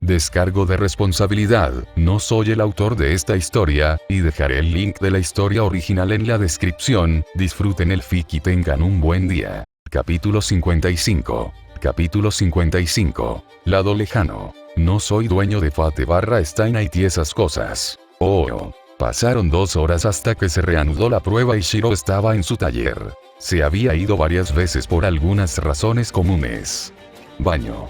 Descargo de responsabilidad, no soy el autor de esta historia, y dejaré el link de la historia original en la descripción. Disfruten el fic y tengan un buen día. Capítulo 55. Capítulo 55. Lado lejano. No soy dueño de Fate/Stein y esas cosas. Oh. Pasaron 2 horas hasta que se reanudó la prueba y Shiro estaba en su taller. Se había ido varias veces por algunas razones comunes. Baño.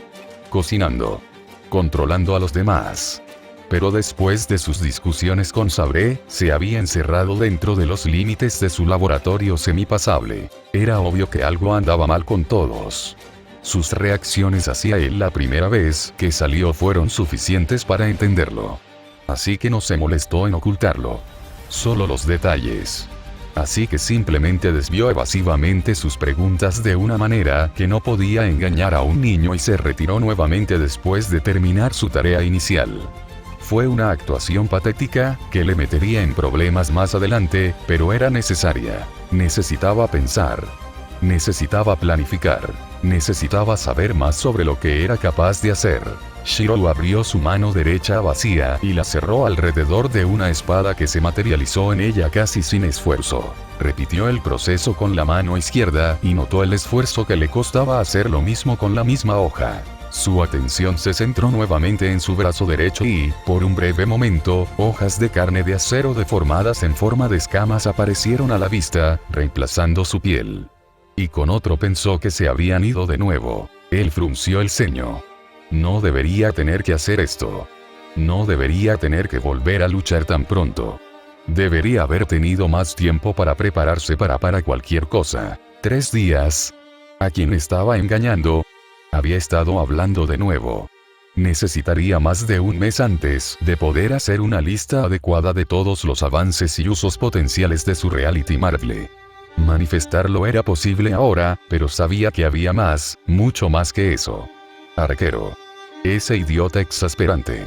Cocinando. Controlando a los demás. Pero después de sus discusiones con Sabre, se había encerrado dentro de los límites de su laboratorio semipasable. Era obvio que algo andaba mal con todos. Sus reacciones hacia él la primera vez que salió fueron suficientes para entenderlo. Así que no se molestó en ocultarlo. Solo los detalles. Así que simplemente desvió evasivamente sus preguntas de una manera que no podía engañar a un niño y se retiró nuevamente después de terminar su tarea inicial. Fue una actuación patética, que le metería en problemas más adelante, pero era necesaria. Necesitaba pensar. Necesitaba planificar. Necesitaba saber más sobre lo que era capaz de hacer. Shiro abrió su mano derecha vacía y la cerró alrededor de una espada que se materializó en ella casi sin esfuerzo. Repitió el proceso con la mano izquierda y notó el esfuerzo que le costaba hacer lo mismo con la misma hoja. Su atención se centró nuevamente en su brazo derecho y, por un breve momento, hojas de carne de acero deformadas en forma de escamas aparecieron a la vista, reemplazando su piel. Y con otro pensó que se habían ido de nuevo. Él frunció el ceño. No debería tener que hacer esto. No debería tener que volver a luchar tan pronto. Debería haber tenido más tiempo para prepararse para cualquier cosa. 3 días. ¿A quién estaba engañando? Había estado hablando de nuevo. Necesitaría más de un mes antes de poder hacer una lista adecuada de todos los avances y usos potenciales de su Reality Marble. Manifestarlo era posible ahora, pero sabía que había más, mucho más que eso. Arquero. Ese idiota exasperante.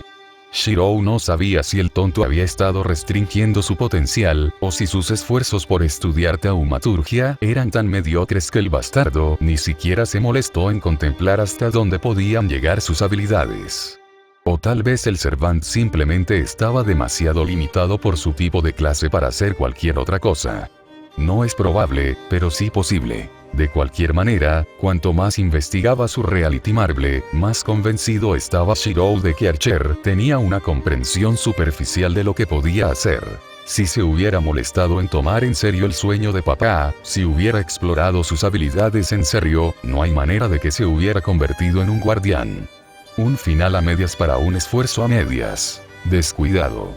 Shiro no sabía si el tonto había estado restringiendo su potencial, o si sus esfuerzos por estudiar taumaturgia eran tan mediocres que el bastardo ni siquiera se molestó en contemplar hasta dónde podían llegar sus habilidades. O tal vez el Servant simplemente estaba demasiado limitado por su tipo de clase para hacer cualquier otra cosa. No es probable, pero sí posible. De cualquier manera, cuanto más investigaba su Reality Marble, más convencido estaba Shiro de que Archer tenía una comprensión superficial de lo que podía hacer. Si se hubiera molestado en tomar en serio el sueño de papá, si hubiera explorado sus habilidades en serio, no hay manera de que se hubiera convertido en un guardián. Un final a medias para un esfuerzo a medias. Descuidado.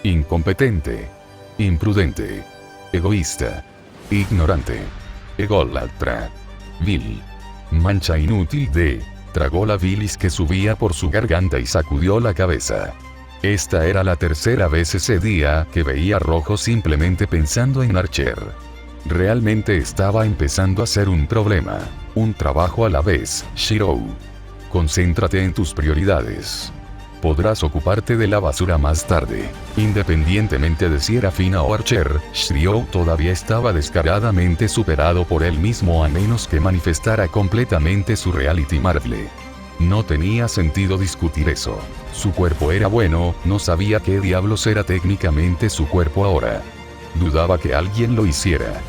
Incompetente. Imprudente. Egoísta. Ignorante. Ególatra. Vil. Mancha inútil de. Tragó la bilis que subía por su garganta y sacudió la cabeza. Esta era la tercera vez ese día que veía rojo simplemente pensando en Archer. Realmente estaba empezando a ser un problema. Un trabajo a la vez, Shiro. Concéntrate en tus prioridades. Podrás ocuparte de la basura más tarde. Independientemente de si era Fina o Archer, Shiryu todavía estaba descaradamente superado por él mismo a menos que manifestara completamente su Reality Marble. No tenía sentido discutir eso. Su cuerpo era bueno, no sabía qué diablos era técnicamente su cuerpo ahora. Dudaba que alguien lo hiciera.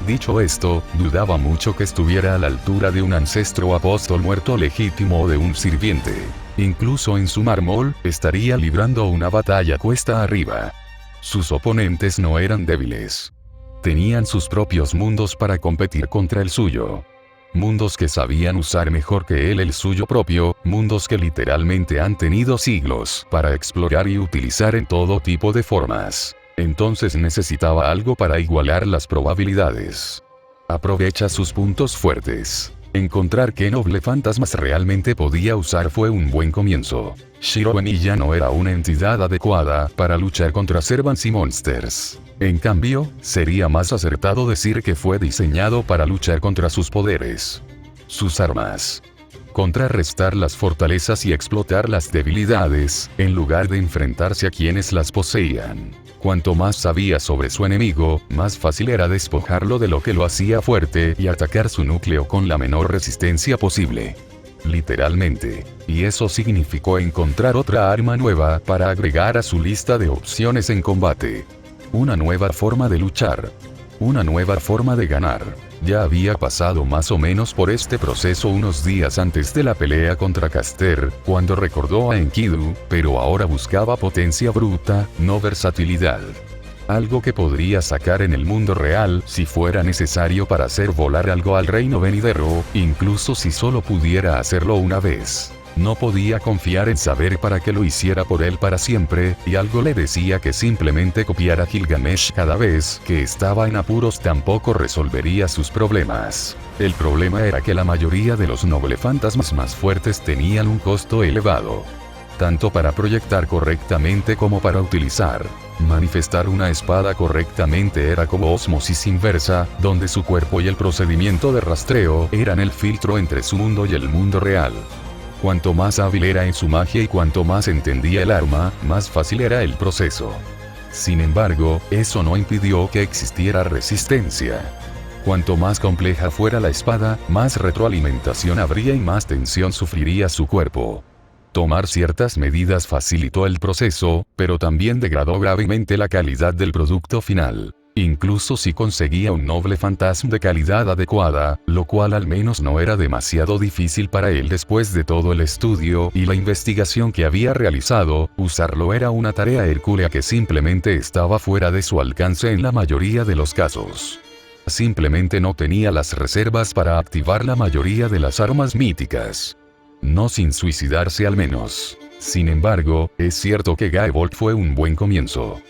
Dicho esto, dudaba mucho que estuviera a la altura de un ancestro apóstol muerto legítimo o de un sirviente. Incluso en su mármol, estaría librando una batalla cuesta arriba. Sus oponentes no eran débiles. Tenían sus propios mundos para competir contra el suyo. Mundos que sabían usar mejor que él el suyo propio, mundos que literalmente han tenido siglos para explorar y utilizar en todo tipo de formas. Entonces necesitaba algo para igualar las probabilidades. Aprovecha sus puntos fuertes. Encontrar qué noble fantasmas realmente podía usar fue un buen comienzo. Shiro ya no era una entidad adecuada para luchar contra Servants y Monsters. En cambio, sería más acertado decir que fue diseñado para luchar contra sus poderes. Sus armas. Contrarrestar las fortalezas y explotar las debilidades, en lugar de enfrentarse a quienes las poseían. Cuanto más sabía sobre su enemigo, más fácil era despojarlo de lo que lo hacía fuerte y atacar su núcleo con la menor resistencia posible. literalmente. Y eso significó encontrar otra arma nueva para agregar a su lista de opciones en combate. Una nueva forma de luchar. Una nueva forma de ganar. Ya había pasado más o menos por este proceso unos días antes de la pelea contra Caster, cuando recordó a Enkidu, pero ahora buscaba potencia bruta, no versatilidad. Algo que podría sacar en el mundo real si fuera necesario para hacer volar algo al reino venidero, incluso si solo pudiera hacerlo una vez. No podía confiar en saber para que lo hiciera por él para siempre, y algo le decía que simplemente copiar a Gilgamesh cada vez que estaba en apuros tampoco resolvería sus problemas. El problema era que la mayoría de los noblefantasmas más fuertes tenían un costo elevado. Tanto para proyectar correctamente como para utilizar. Manifestar una espada correctamente era como ósmosis inversa, donde su cuerpo y el procedimiento de rastreo eran el filtro entre su mundo y el mundo real. Cuanto más hábil era en su magia y cuanto más entendía el arma, más fácil era el proceso. Sin embargo, eso no impidió que existiera resistencia. Cuanto más compleja fuera la espada, más retroalimentación habría y más tensión sufriría su cuerpo. Tomar ciertas medidas facilitó el proceso, pero también degradó gravemente la calidad del producto final. Incluso si conseguía un noble fantasma de calidad adecuada, lo cual al menos no era demasiado difícil para él después de todo el estudio y la investigación que había realizado, usarlo era una tarea hercúlea que simplemente estaba fuera de su alcance en la mayoría de los casos. Simplemente no tenía las reservas para activar la mayoría de las armas míticas. No sin suicidarse al menos. Sin embargo, es cierto que Gaevolt fue un buen comienzo.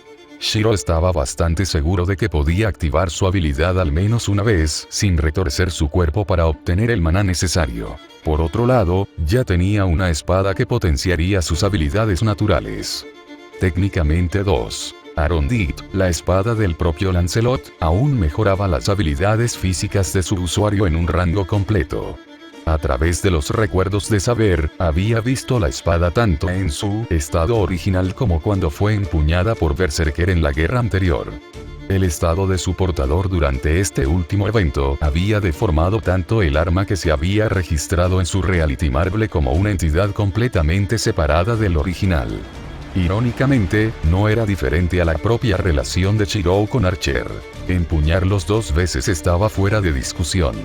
Shiro estaba bastante seguro de que podía activar su habilidad al menos una vez, sin retorcer su cuerpo para obtener el maná necesario. Por otro lado, ya tenía una espada que potenciaría sus habilidades naturales. Técnicamente 2. Arondit, la espada del propio Lancelot, aún mejoraba las habilidades físicas de su usuario en un rango completo. A través de los recuerdos de saber, había visto la espada tanto en su estado original como cuando fue empuñada por Berserker en la guerra anterior. El estado de su portador durante este último evento había deformado tanto el arma que se había registrado en su Reality Marble como una entidad completamente separada del original. Irónicamente, no era diferente a la propia relación de Shirou con Archer. Empuñarlos 2 veces estaba fuera de discusión.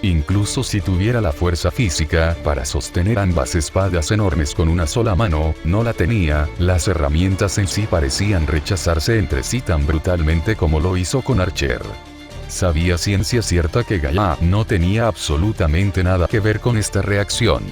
Incluso si tuviera la fuerza física para sostener ambas espadas enormes con una sola mano, no la tenía. Las herramientas en sí parecían rechazarse entre sí tan brutalmente como lo hizo con Archer. Sabía ciencia cierta que Gaia no tenía absolutamente nada que ver con esta reacción.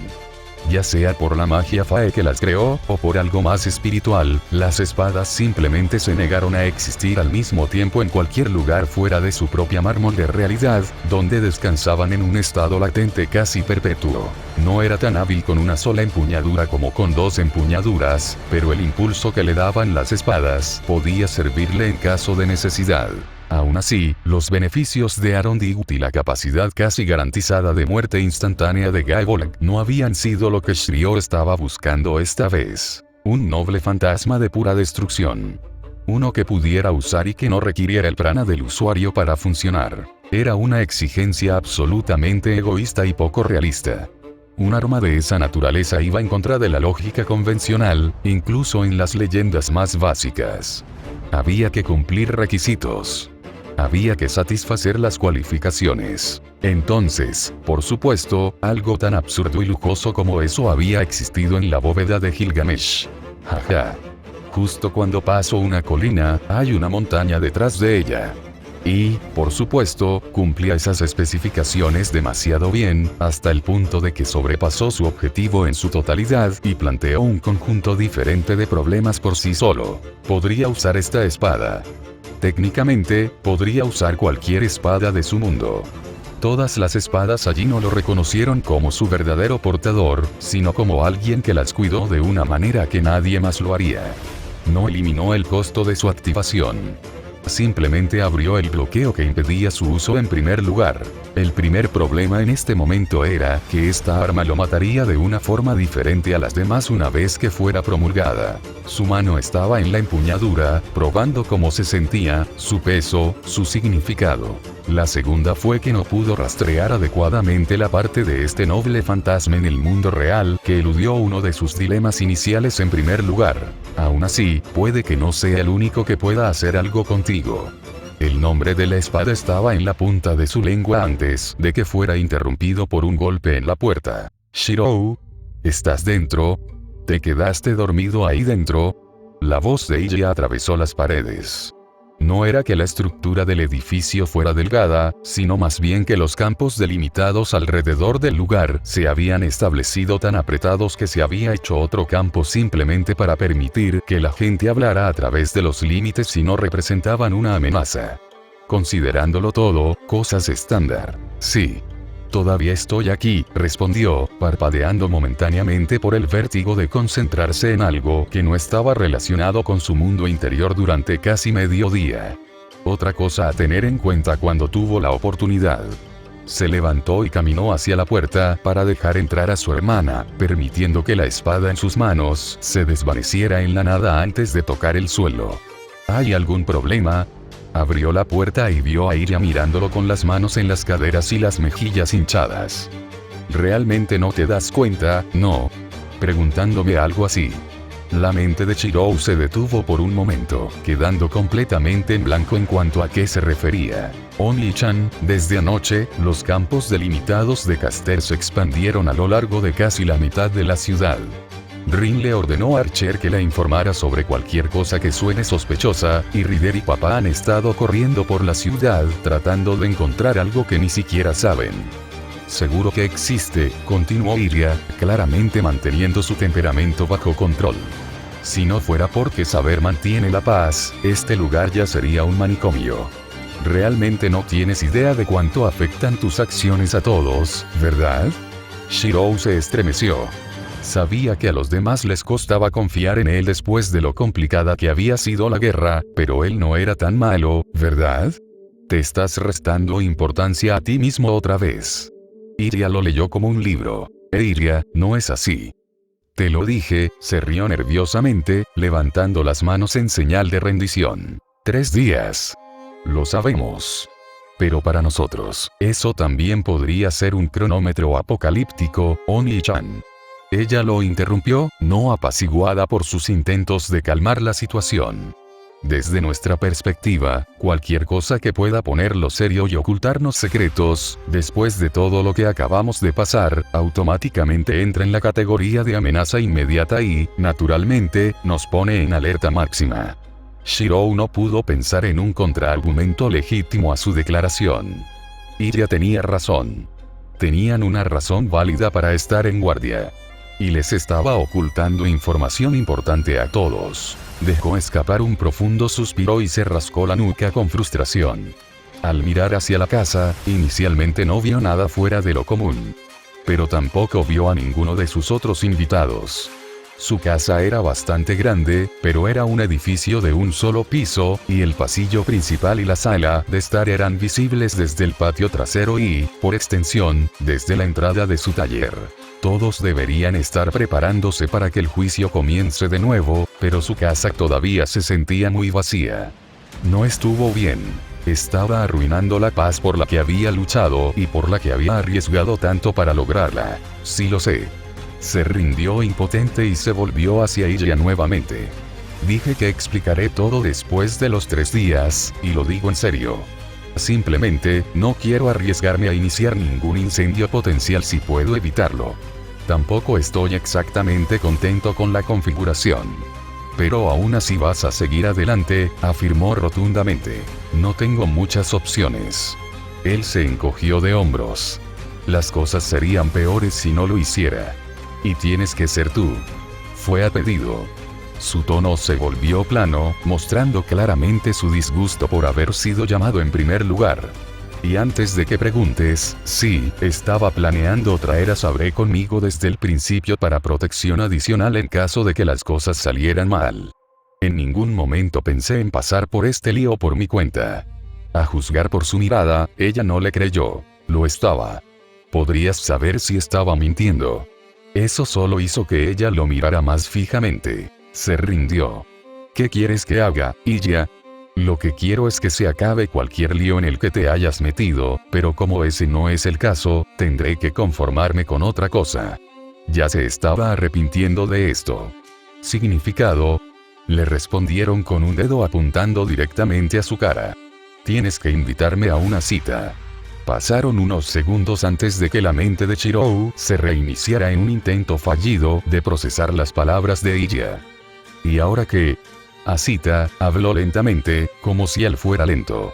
Ya sea por la magia Fae que las creó, o por algo más espiritual, las espadas simplemente se negaron a existir al mismo tiempo en cualquier lugar fuera de su propia mármol de realidad, donde descansaban en un estado latente casi perpetuo. No era tan hábil con una sola empuñadura como con 2 empuñaduras, pero el impulso que le daban las espadas podía servirle en caso de necesidad. Aún así, los beneficios de Arondit y la capacidad casi garantizada de muerte instantánea de Gaevolt no habían sido lo que Shiryu estaba buscando esta vez. Un noble fantasma de pura destrucción. Uno que pudiera usar y que no requiriera el prana del usuario para funcionar. Era una exigencia absolutamente egoísta y poco realista. Un arma de esa naturaleza iba en contra de la lógica convencional, incluso en las leyendas más básicas. Había que cumplir requisitos. Había que satisfacer las cualificaciones. Entonces, por supuesto, algo tan absurdo y lujoso como eso había existido en la bóveda de Gilgamesh. Jaja. Justo cuando paso una colina, hay una montaña detrás de ella. Y, por supuesto, cumplía esas especificaciones demasiado bien, hasta el punto de que sobrepasó su objetivo en su totalidad y planteó un conjunto diferente de problemas por sí solo. Podría usar esta espada. Técnicamente, podría usar cualquier espada de su mundo. Todas las espadas allí no lo reconocieron como su verdadero portador, sino como alguien que las cuidó de una manera que nadie más lo haría. No eliminó el costo de su activación. Simplemente abrió el bloqueo que impedía su uso en primer lugar. El primer problema en este momento era que esta arma lo mataría de una forma diferente a las demás una vez que fuera promulgada. Su mano estaba en la empuñadura, probando cómo se sentía, su peso, su significado. La segunda fue que no pudo rastrear adecuadamente la parte de este noble fantasma en el mundo real que eludió uno de sus dilemas iniciales en primer lugar. Aún así, puede que no sea el único que pueda hacer algo contigo. El nombre de la espada estaba en la punta de su lengua antes de que fuera interrumpido por un golpe en la puerta. Shirou, ¿estás dentro? ¿Te quedaste dormido ahí dentro? La voz de ella atravesó las paredes. No era que la estructura del edificio fuera delgada, sino más bien que los campos delimitados alrededor del lugar se habían establecido tan apretados que se había hecho otro campo simplemente para permitir que la gente hablara a través de los límites si no representaban una amenaza. Considerándolo todo, cosas estándar. Sí. Todavía estoy aquí, respondió, parpadeando momentáneamente por el vértigo de concentrarse en algo que no estaba relacionado con su mundo interior durante casi medio día. Otra cosa a tener en cuenta cuando tuvo la oportunidad. Se levantó y caminó hacia la puerta para dejar entrar a su hermana, permitiendo que la espada en sus manos se desvaneciera en la nada antes de tocar el suelo. ¿Hay algún problema? Abrió la puerta y vio a Iria mirándolo con las manos en las caderas y las mejillas hinchadas. ¿Realmente no te das cuenta, no? Preguntándome algo así. La mente de Shirou se detuvo por un momento, quedando completamente en blanco en cuanto a qué se refería. Only-chan, desde anoche, los campos delimitados de Caster se expandieron a lo largo de casi la mitad de la ciudad. Rin le ordenó a Archer que la informara sobre cualquier cosa que suene sospechosa, y Rider y papá han estado corriendo por la ciudad tratando de encontrar algo que ni siquiera saben. Seguro que existe, continuó Iria, claramente manteniendo su temperamento bajo control. Si no fuera porque saber mantiene la paz, este lugar ya sería un manicomio. Realmente no tienes idea de cuánto afectan tus acciones a todos, ¿verdad? Shirou se estremeció. Sabía que a los demás les costaba confiar en él después de lo complicada que había sido la guerra, pero él no era tan malo, ¿verdad? Te estás restando importancia a ti mismo otra vez. Iria lo leyó como un libro. Iria, no es así. Te lo dije, se rió nerviosamente, levantando las manos en señal de rendición. 3 días. Lo sabemos. Pero para nosotros, eso también podría ser un cronómetro apocalíptico, Only-chan. Ella lo interrumpió, no apaciguada por sus intentos de calmar la situación. Desde nuestra perspectiva, cualquier cosa que pueda ponerlo serio y ocultarnos secretos, después de todo lo que acabamos de pasar, automáticamente entra en la categoría de amenaza inmediata y, naturalmente, nos pone en alerta máxima. Shirou no pudo pensar en un contraargumento legítimo a su declaración. Iria tenía razón. Tenían una razón válida para estar en guardia. Y les estaba ocultando información importante a todos. Dejó escapar un profundo suspiro y se rascó la nuca con frustración. Al mirar hacia la casa, inicialmente no vio nada fuera de lo común. Pero tampoco vio a ninguno de sus otros invitados. Su casa era bastante grande, pero era un edificio de un solo piso, y el pasillo principal y la sala de estar eran visibles desde el patio trasero y, por extensión, desde la entrada de su taller. Todos deberían estar preparándose para que el juicio comience de nuevo, pero su casa todavía se sentía muy vacía. No estuvo bien. Estaba arruinando la paz por la que había luchado y por la que había arriesgado tanto para lograrla. Sí lo sé. Se rindió impotente y se volvió hacia ella nuevamente. Dije que explicaré todo después de los 3 días, y lo digo en serio. Simplemente, no quiero arriesgarme a iniciar ningún incendio potencial si puedo evitarlo. Tampoco estoy exactamente contento con la configuración. Pero aún así vas a seguir adelante, afirmó rotundamente. No tengo muchas opciones. Él se encogió de hombros. Las cosas serían peores si no lo hiciera. Y tienes que ser tú. Fue a pedido. Su tono se volvió plano, mostrando claramente su disgusto por haber sido llamado en primer lugar. Y antes de que preguntes, sí, estaba planeando traer a Sabre conmigo desde el principio para protección adicional en caso de que las cosas salieran mal. En ningún momento pensé en pasar por este lío por mi cuenta. A juzgar por su mirada, ella no le creyó. Lo estaba. Podrías saber si estaba mintiendo. Eso solo hizo que ella lo mirara más fijamente. Se rindió. ¿Qué quieres que haga, Ilya? Lo que quiero es que se acabe cualquier lío en el que te hayas metido, pero como ese no es el caso, tendré que conformarme con otra cosa. Ya se estaba arrepintiendo de esto. ¿Significado? Le respondieron con un dedo apuntando directamente a su cara. Tienes que invitarme a una cita. Pasaron unos segundos antes de que la mente de Shirou se reiniciara en un intento fallido de procesar las palabras de Ilya. ¿Y ahora qué? Asita habló lentamente, como si él fuera lento.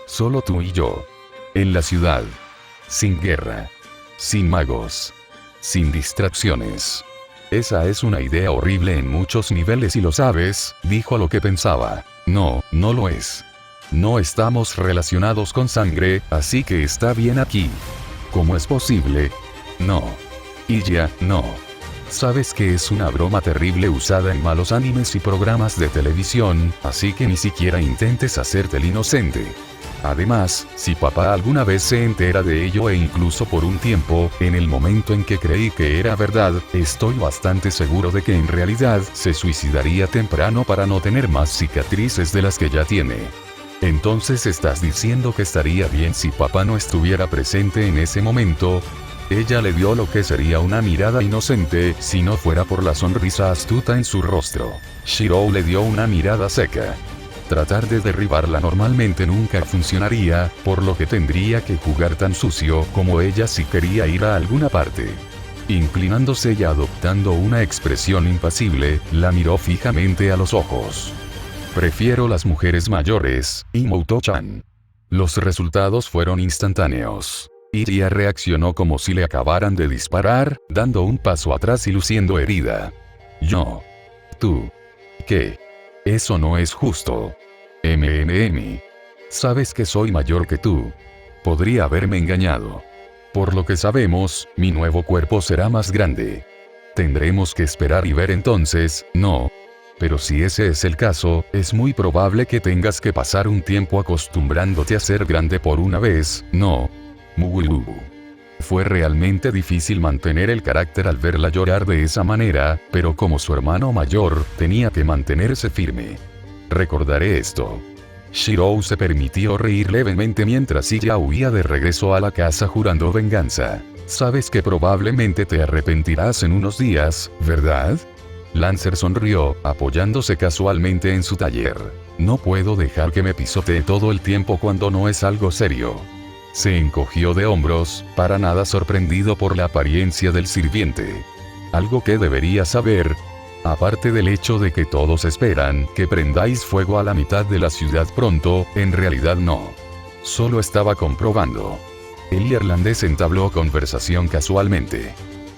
Solo tú y yo. En la ciudad. Sin guerra. Sin magos. Sin distracciones. Esa es una idea horrible en muchos niveles y lo sabes, dijo lo que pensaba. No, no lo es. No estamos relacionados con sangre, así que está bien aquí. ¿Cómo es posible? No. Ilya, no. Sabes que es una broma terrible usada en malos animes y programas de televisión, así que ni siquiera intentes hacerte el inocente. Además, si papá alguna vez se entera de ello e incluso por un tiempo, en el momento en que creí que era verdad, estoy bastante seguro de que en realidad se suicidaría temprano para no tener más cicatrices de las que ya tiene. Entonces estás diciendo que estaría bien si papá no estuviera presente en ese momento. Ella le dio lo que sería una mirada inocente, si no fuera por la sonrisa astuta en su rostro. Shirou le dio una mirada seca. Tratar de derribarla normalmente nunca funcionaría, por lo que tendría que jugar tan sucio como ella si quería ir a alguna parte. Inclinándose y adoptando una expresión impasible, la miró fijamente a los ojos. Prefiero las mujeres mayores, Imoto-chan. Los resultados fueron instantáneos. Ilya reaccionó como si le acabaran de disparar, dando un paso atrás y luciendo herida. Yo. Tú. ¿Qué? Eso no es justo. Sabes que soy mayor que tú. Podría haberme engañado. Por lo que sabemos, mi nuevo cuerpo será más grande. Tendremos que esperar y ver entonces, ¿no? Pero si ese es el caso, es muy probable que tengas que pasar un tiempo acostumbrándote a ser grande por una vez, ¿no? Fue realmente difícil mantener el carácter al verla llorar de esa manera, pero como su hermano mayor, tenía que mantenerse firme. Recordaré esto. Shirou se permitió reír levemente mientras ella huía de regreso a la casa jurando venganza. Sabes que probablemente te arrepentirás en unos días, ¿verdad? Lancer sonrió, apoyándose casualmente en su taller. No puedo dejar que me pisotee todo el tiempo cuando no es algo serio. Se encogió de hombros, para nada sorprendido por la apariencia del sirviente. Algo que debería saber. Aparte del hecho de que todos esperan que prendáis fuego a la mitad de la ciudad pronto, en realidad no. Solo estaba comprobando. El irlandés entabló conversación casualmente.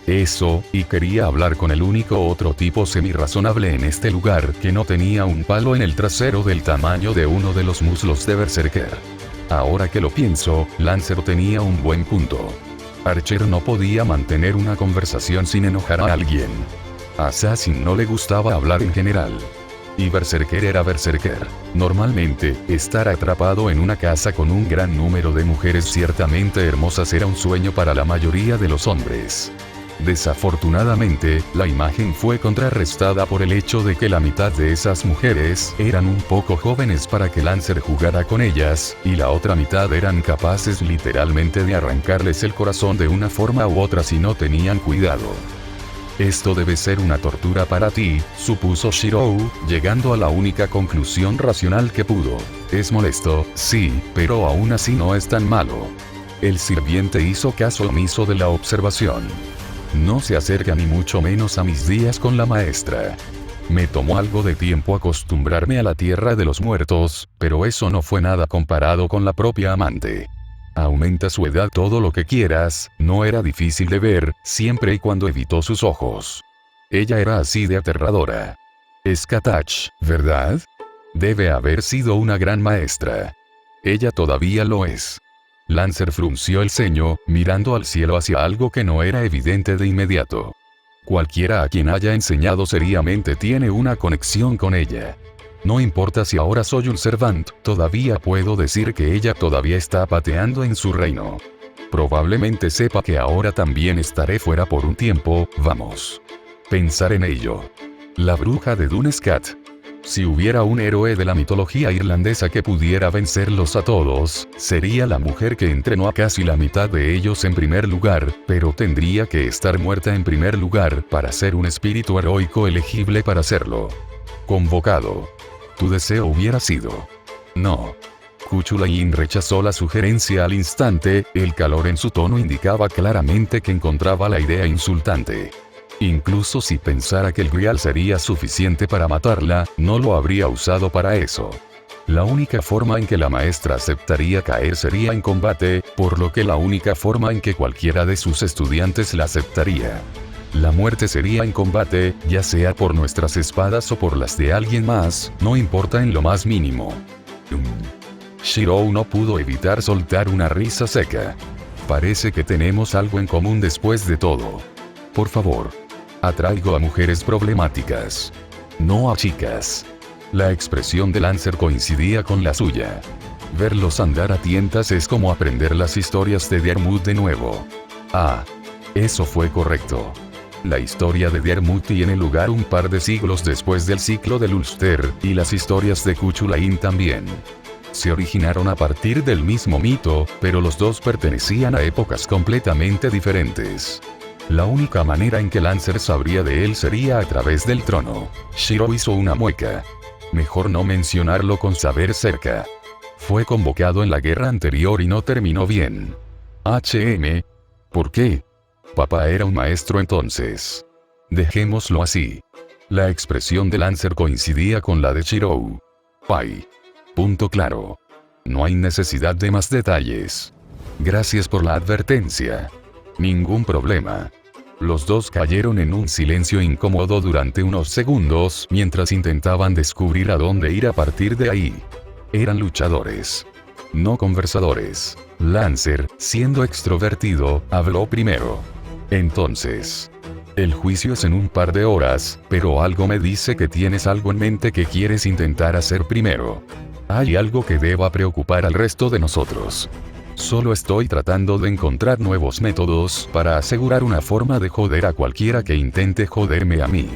Eso, y quería hablar con el único otro tipo semi-razonable en este lugar que no tenía un palo en el trasero del tamaño de uno de los muslos de Berserker. Ahora que lo pienso, Lancer tenía un buen punto. Archer no podía mantener una conversación sin enojar a alguien. A Assassin no le gustaba hablar en general. Y Berserker era Berserker. Normalmente, estar atrapado en una casa con un gran número de mujeres ciertamente hermosas era un sueño para la mayoría de los hombres. Desafortunadamente, la imagen fue contrarrestada por el hecho de que la mitad de esas mujeres eran un poco jóvenes para que Lancer jugara con ellas, y la otra mitad eran capaces literalmente de arrancarles el corazón de una forma u otra si no tenían cuidado. Esto debe ser una tortura para ti, supuso Shirou, llegando a la única conclusión racional que pudo. Es molesto, sí, pero aún así no es tan malo. El sirviente hizo caso omiso de la observación. No se acerca ni mucho menos a mis días con la maestra. Me tomó algo de tiempo acostumbrarme a la tierra de los muertos, pero eso no fue nada comparado con la propia amante. Aumenta su edad todo lo que quieras, no era difícil de ver, siempre y cuando evitó sus ojos. Ella era así de aterradora. Es Katach, ¿verdad? Debe haber sido una gran maestra. Ella todavía lo es. Lancer frunció el ceño, mirando al cielo hacia algo que no era evidente de inmediato. Cualquiera a quien haya enseñado seriamente tiene una conexión con ella. No importa si ahora soy un Servant, todavía puedo decir que ella todavía está pateando en su reino. Probablemente sepa que ahora también estaré fuera por un tiempo, vamos. Pensar en ello. La bruja de Dunescat. Si hubiera un héroe de la mitología irlandesa que pudiera vencerlos a todos, sería la mujer que entrenó a casi la mitad de ellos en primer lugar, pero tendría que estar muerta en primer lugar para ser un espíritu heroico elegible para serlo. Convocado. Tu deseo hubiera sido. No. Cuchulainn rechazó la sugerencia al instante, el calor en su tono indicaba claramente que encontraba la idea insultante. Incluso si pensara que el grial sería suficiente para matarla, no lo habría usado para eso. La única forma en que la maestra aceptaría caer sería en combate, por lo que la única forma en que cualquiera de sus estudiantes la aceptaría. La muerte sería en combate, ya sea por nuestras espadas o por las de alguien más, no importa en lo más mínimo. Shirou no pudo evitar soltar una risa seca. Parece que tenemos algo en común después de todo. Por favor. Atraigo a mujeres problemáticas. No a chicas. La expresión de Lancer coincidía con la suya. Verlos andar a tientas es como aprender las historias de Diarmuid de nuevo. Ah. Eso fue correcto. La historia de Diarmuid tiene lugar un par de siglos después del ciclo del Ulster, y las historias de Cuchulainn también. Se originaron a partir del mismo mito, pero los dos pertenecían a épocas completamente diferentes. La única manera en que Lancer sabría de él sería a través del trono. Shirou hizo una mueca. Mejor no mencionarlo con saber cerca. Fue convocado en la guerra anterior y no terminó bien. ¿Por qué? Papá era un maestro entonces. Dejémoslo así. La expresión de Lancer coincidía con la de Shirou. Pai. Punto claro. No hay necesidad de más detalles. Gracias por la advertencia. Ningún problema. Los dos cayeron en un silencio incómodo durante unos segundos mientras intentaban descubrir a dónde ir a partir de ahí. Eran luchadores. No conversadores. Lancer, siendo extrovertido, habló primero. Entonces. El juicio es en un par de horas, pero algo me dice que tienes algo en mente que quieres intentar hacer primero. Hay algo que deba preocupar al resto de nosotros. Solo estoy tratando de encontrar nuevos métodos para asegurar una forma de joder a cualquiera que intente joderme a mí.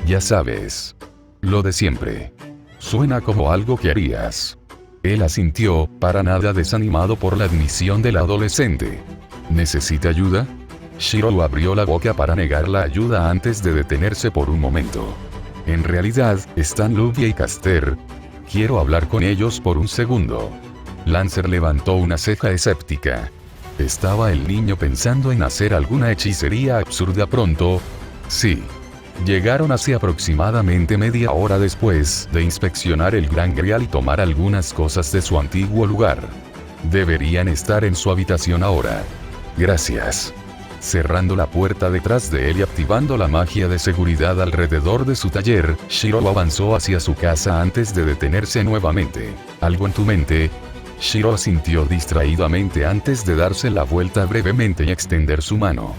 Ya sabes. Lo de siempre. Suena como algo que harías. Él asintió, para nada desanimado por la admisión del adolescente. ¿Necesita ayuda? Shirou abrió la boca para negar la ayuda antes de detenerse por un momento. En realidad, están Luvia y Caster. Quiero hablar con ellos por un segundo. Lancer levantó una ceja escéptica. ¿Estaba el niño pensando en hacer alguna hechicería absurda pronto? Sí. Llegaron hace aproximadamente media hora después de inspeccionar el Gran Grial y tomar algunas cosas de su antiguo lugar. Deberían estar en su habitación ahora. Gracias. Cerrando la puerta detrás de él y activando la magia de seguridad alrededor de su taller, Shirou avanzó hacia su casa antes de detenerse nuevamente. ¿Algo en tu mente? Shirou asintió distraídamente antes de darse la vuelta brevemente y extender su mano.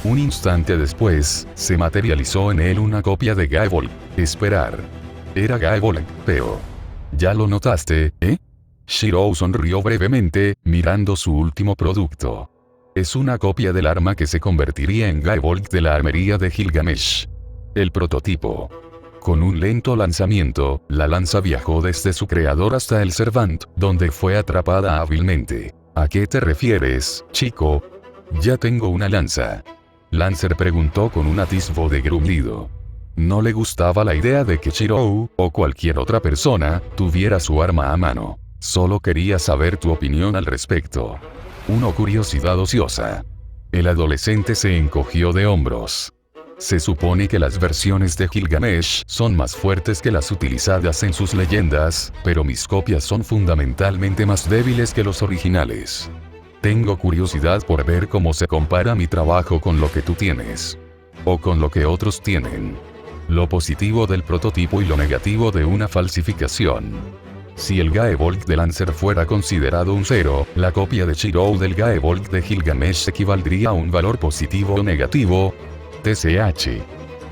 Un instante después, se materializó en él una copia de Gaebolg. Esperar. Era Gaebolg, pero... ¿Ya lo notaste, eh? Shirou sonrió brevemente, mirando su último producto. Es una copia del arma que se convertiría en Gaebolg de la armería de Gilgamesh. El prototipo. Con un lento lanzamiento, la lanza viajó desde su creador hasta el Servant, donde fue atrapada hábilmente. ¿A qué te refieres, chico? Ya tengo una lanza. Lancer preguntó con un atisbo de gruñido. No le gustaba la idea de que Shirou, o cualquier otra persona, tuviera su arma a mano. Solo quería saber tu opinión al respecto. Una curiosidad ociosa. El adolescente se encogió de hombros. Se supone que las versiones de Gilgamesh son más fuertes que las utilizadas en sus leyendas, pero mis copias son fundamentalmente más débiles que los originales. Tengo curiosidad por ver cómo se compara mi trabajo con lo que tú tienes. O con lo que otros tienen. Lo positivo del prototipo y lo negativo de una falsificación. Si el Gaebolg de Lancer fuera considerado un 0, la copia de Shirou del Gaebolg de Gilgamesh equivaldría a un valor positivo o negativo. TCH.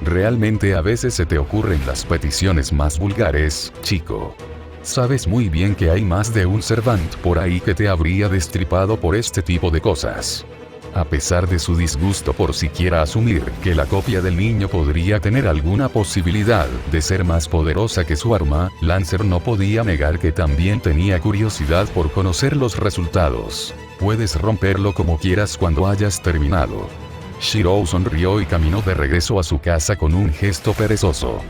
Realmente a veces se te ocurren las peticiones más vulgares, chico. Sabes muy bien que hay más de un Servant por ahí que te habría destripado por este tipo de cosas. A pesar de su disgusto por siquiera asumir que la copia del niño podría tener alguna posibilidad de ser más poderosa que su arma, Lancer no podía negar que también tenía curiosidad por conocer los resultados. Puedes romperlo como quieras cuando hayas terminado. Shirou sonrió y caminó de regreso a su casa con un gesto perezoso.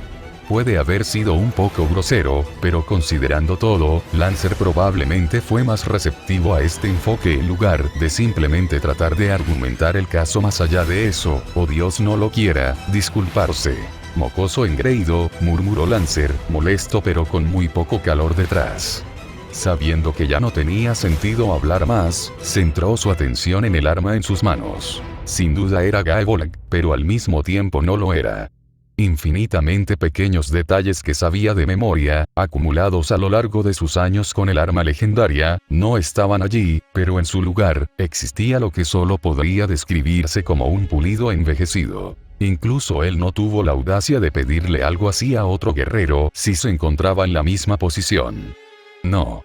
Puede haber sido un poco grosero, pero considerando todo, Lancer probablemente fue más receptivo a este enfoque en lugar de simplemente tratar de argumentar el caso más allá de eso, o Dios no lo quiera, disculparse. Mocoso engreído, murmuró Lancer, molesto pero con muy poco calor detrás. Sabiendo que ya no tenía sentido hablar más, centró su atención en el arma en sus manos. Sin duda era Gaebolg, pero al mismo tiempo no lo era. Infinitamente pequeños detalles que sabía de memoria, acumulados a lo largo de sus años con el arma legendaria, no estaban allí, pero en su lugar, existía lo que solo podría describirse como un pulido envejecido. Incluso él no tuvo la audacia de pedirle algo así a otro guerrero si se encontraba en la misma posición. No.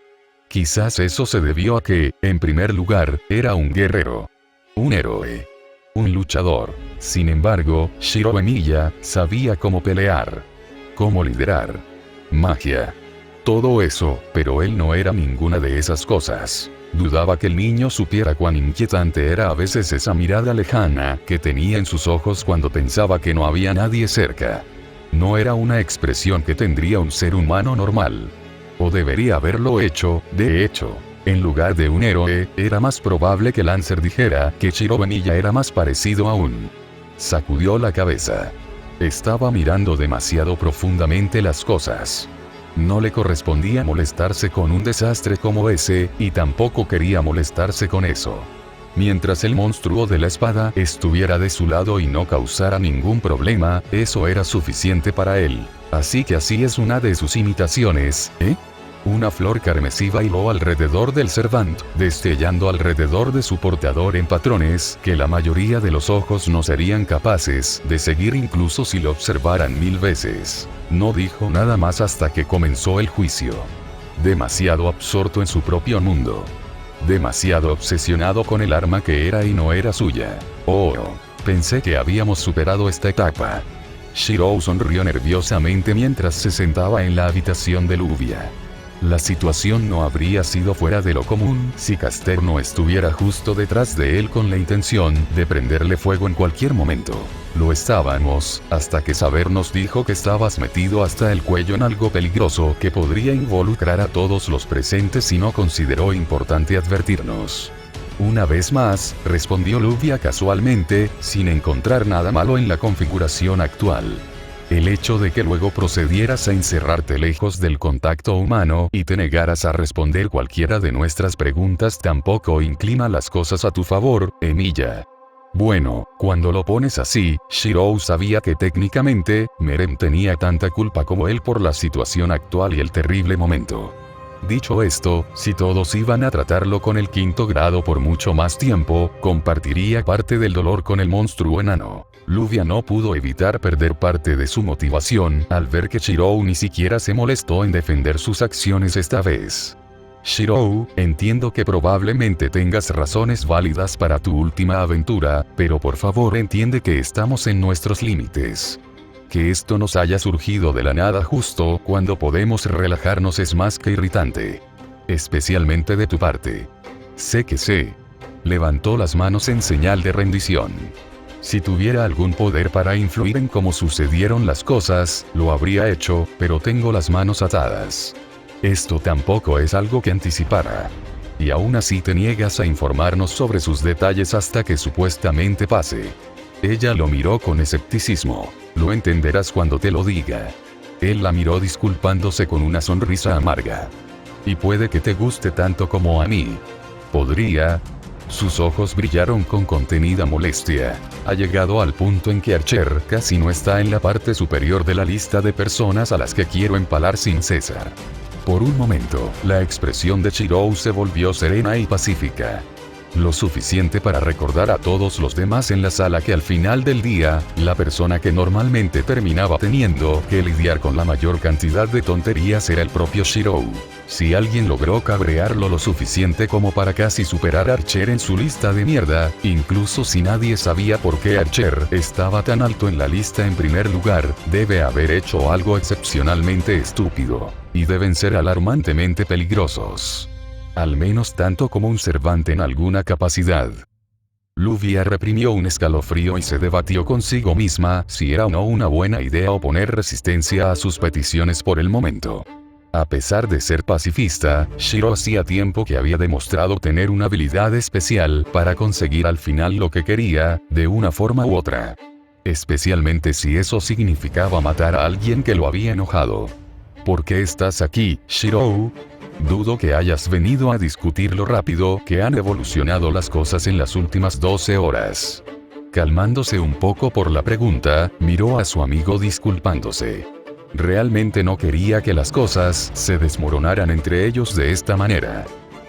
Quizás eso se debió a que, en primer lugar, era un guerrero. Un héroe. Un luchador. Sin embargo, Shirou Emiya sabía cómo pelear. Cómo liderar. Magia. Todo eso, pero él no era ninguna de esas cosas. Dudaba que el niño supiera cuán inquietante era a veces esa mirada lejana que tenía en sus ojos cuando pensaba que no había nadie cerca. No era una expresión que tendría un ser humano normal. O debería haberlo hecho, de hecho. En lugar de un héroe, era más probable que Lancer dijera que Shirou Emiya era más parecido a un... Sacudió la cabeza. Estaba mirando demasiado profundamente las cosas. No le correspondía molestarse con un desastre como ese, y tampoco quería molestarse con eso. Mientras el monstruo de la espada estuviera de su lado y no causara ningún problema, eso era suficiente para él. Así que así es una de sus imitaciones, ¿eh? Una flor carmesí bailó alrededor del Servant, destellando alrededor de su portador en patrones que la mayoría de los ojos no serían capaces de seguir incluso si lo observaran 1000 veces. No dijo nada más hasta que comenzó el juicio. Demasiado absorto en su propio mundo. Demasiado obsesionado con el arma que era y no era suya. Oh, pensé que habíamos superado esta etapa. Shirou sonrió nerviosamente mientras se sentaba en la habitación de Luvia. La situación no habría sido fuera de lo común si Caster no estuviera justo detrás de él con la intención de prenderle fuego en cualquier momento. Lo estábamos, hasta que Saber nos dijo que estabas metido hasta el cuello en algo peligroso que podría involucrar a todos los presentes y no consideró importante advertirnos. Una vez más, respondió Luvia casualmente, sin encontrar nada malo en la configuración actual. El hecho de que luego procedieras a encerrarte lejos del contacto humano y te negaras a responder cualquiera de nuestras preguntas tampoco inclina las cosas a tu favor, Emiya. Bueno, cuando lo pones así, Shirou sabía que técnicamente, Merem tenía tanta culpa como él por la situación actual y el terrible momento. Dicho esto, si todos iban a tratarlo con el 5º grado por mucho más tiempo, compartiría parte del dolor con el monstruo enano. Luvia no pudo evitar perder parte de su motivación al ver que Shirou ni siquiera se molestó en defender sus acciones esta vez. Shirou, entiendo que probablemente tengas razones válidas para tu última aventura, pero por favor entiende que estamos en nuestros límites. Que esto nos haya surgido de la nada justo cuando podemos relajarnos es más que irritante. Especialmente de tu parte. Sé que sé. Levantó las manos en señal de rendición. Si tuviera algún poder para influir en cómo sucedieron las cosas, lo habría hecho, pero tengo las manos atadas. Esto tampoco es algo que anticipara. Y aún así te niegas a informarnos sobre sus detalles hasta que supuestamente pase. Ella lo miró con escepticismo. Lo entenderás cuando te lo diga. Él la miró disculpándose con una sonrisa amarga. Y puede que te guste tanto como a mí. Podría... Sus ojos brillaron con contenida molestia. Ha llegado al punto en que Archer casi no está en la parte superior de la lista de personas a las que quiero empalar sin cesar. Por un momento, la expresión de Shirou se volvió serena y pacífica. Lo suficiente para recordar a todos los demás en la sala que al final del día, la persona que normalmente terminaba teniendo que lidiar con la mayor cantidad de tonterías era el propio Shirou. Si alguien logró cabrearlo lo suficiente como para casi superar a Archer en su lista de mierda, incluso si nadie sabía por qué Archer estaba tan alto en la lista en primer lugar, debe haber hecho algo excepcionalmente estúpido. Y deben ser alarmantemente peligrosos. Al menos tanto como un Cervante en alguna capacidad. Luvia reprimió un escalofrío y se debatió consigo misma si era o no una buena idea oponer resistencia a sus peticiones por el momento. A pesar de ser pacifista, Shiro hacía tiempo que había demostrado tener una habilidad especial para conseguir al final lo que quería, de una forma u otra. Especialmente si eso significaba matar a alguien que lo había enojado. ¿Por qué estás aquí, Shiro? Dudo que hayas venido a discutir lo rápido que han evolucionado las cosas en las últimas 12 horas. Calmándose un poco por la pregunta, miró a su amigo disculpándose. Realmente no quería que las cosas se desmoronaran entre ellos de esta manera.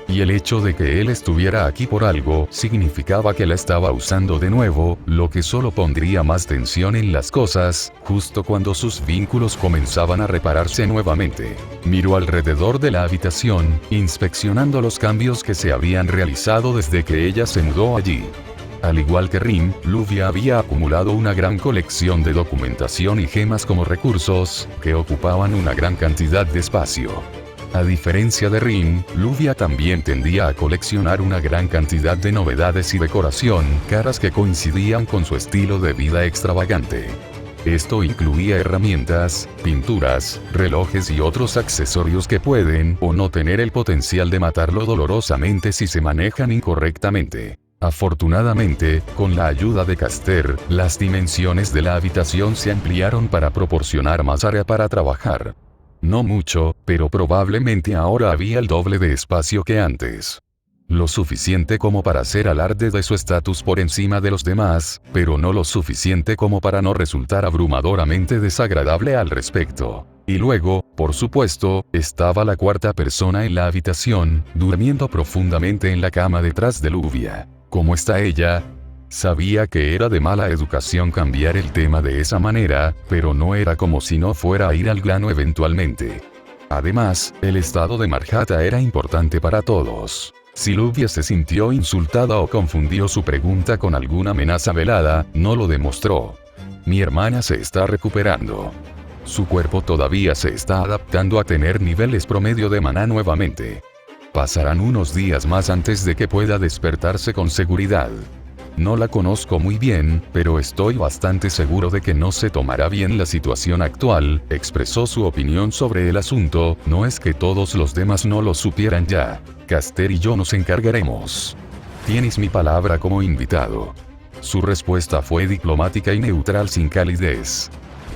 Y el hecho de que él estuviera aquí por algo significaba que la estaba usando de nuevo, lo que solo pondría más tensión en las cosas, justo cuando sus vínculos comenzaban a repararse nuevamente. Miró alrededor de la habitación, inspeccionando los cambios que se habían realizado desde que ella se mudó allí. Al igual que Rin, Luvia había acumulado una gran colección de documentación y gemas como recursos, que ocupaban una gran cantidad de espacio. A diferencia de Rin, Luvia también tendía a coleccionar una gran cantidad de novedades y decoración, caras que coincidían con su estilo de vida extravagante. Esto incluía herramientas, pinturas, relojes y otros accesorios que pueden o no tener el potencial de matarlo dolorosamente si se manejan incorrectamente. Afortunadamente, con la ayuda de Caster, las dimensiones de la habitación se ampliaron para proporcionar más área para trabajar. No mucho, pero probablemente ahora había el doble de espacio que antes. Lo suficiente como para hacer alarde de su estatus por encima de los demás, pero no lo suficiente como para no resultar abrumadoramente desagradable al respecto. Y luego, por supuesto, estaba la cuarta persona en la habitación, durmiendo profundamente en la cama detrás de Luvia. ¿Cómo está ella? Sabía que era de mala educación cambiar el tema de esa manera, pero no era como si no fuera a ir al grano eventualmente. Además, el estado de Marjata era importante para todos. Si Luvia se sintió insultada o confundió su pregunta con alguna amenaza velada, no lo demostró. Mi hermana se está recuperando. Su cuerpo todavía se está adaptando a tener niveles promedio de maná nuevamente. Pasarán unos días más antes de que pueda despertarse con seguridad. No la conozco muy bien, pero estoy bastante seguro de que no se tomará bien la situación actual, expresó su opinión sobre el asunto, no es que todos los demás no lo supieran ya. Caster y yo nos encargaremos. Tienes mi palabra como invitado. Su respuesta fue diplomática y neutral sin calidez.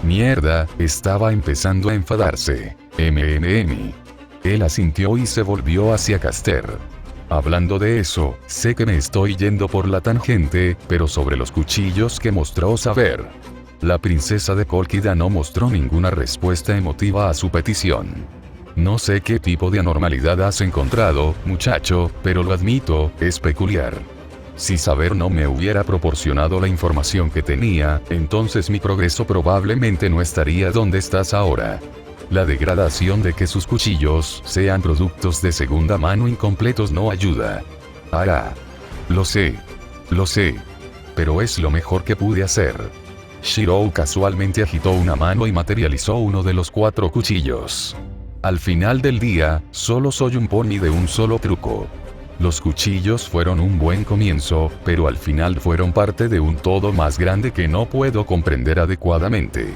Mierda, estaba empezando a enfadarse. Él asintió y se volvió hacia Caster. Hablando de eso, sé que me estoy yendo por la tangente, pero sobre los cuchillos que mostró saber. La princesa de Colquida no mostró ninguna respuesta emotiva a su petición. No sé qué tipo de anormalidad has encontrado, muchacho, pero lo admito, es peculiar. Si saber no me hubiera proporcionado la información que tenía, entonces mi progreso probablemente no estaría donde estás ahora. La degradación de que sus cuchillos sean productos de segunda mano incompletos no ayuda. Lo sé. Pero es lo mejor que pude hacer. Shirou casualmente agitó una mano y materializó uno de los 4 cuchillos. Al final del día, solo soy un pony de un solo truco. Los cuchillos fueron un buen comienzo, pero al final fueron parte de un todo más grande que no puedo comprender adecuadamente.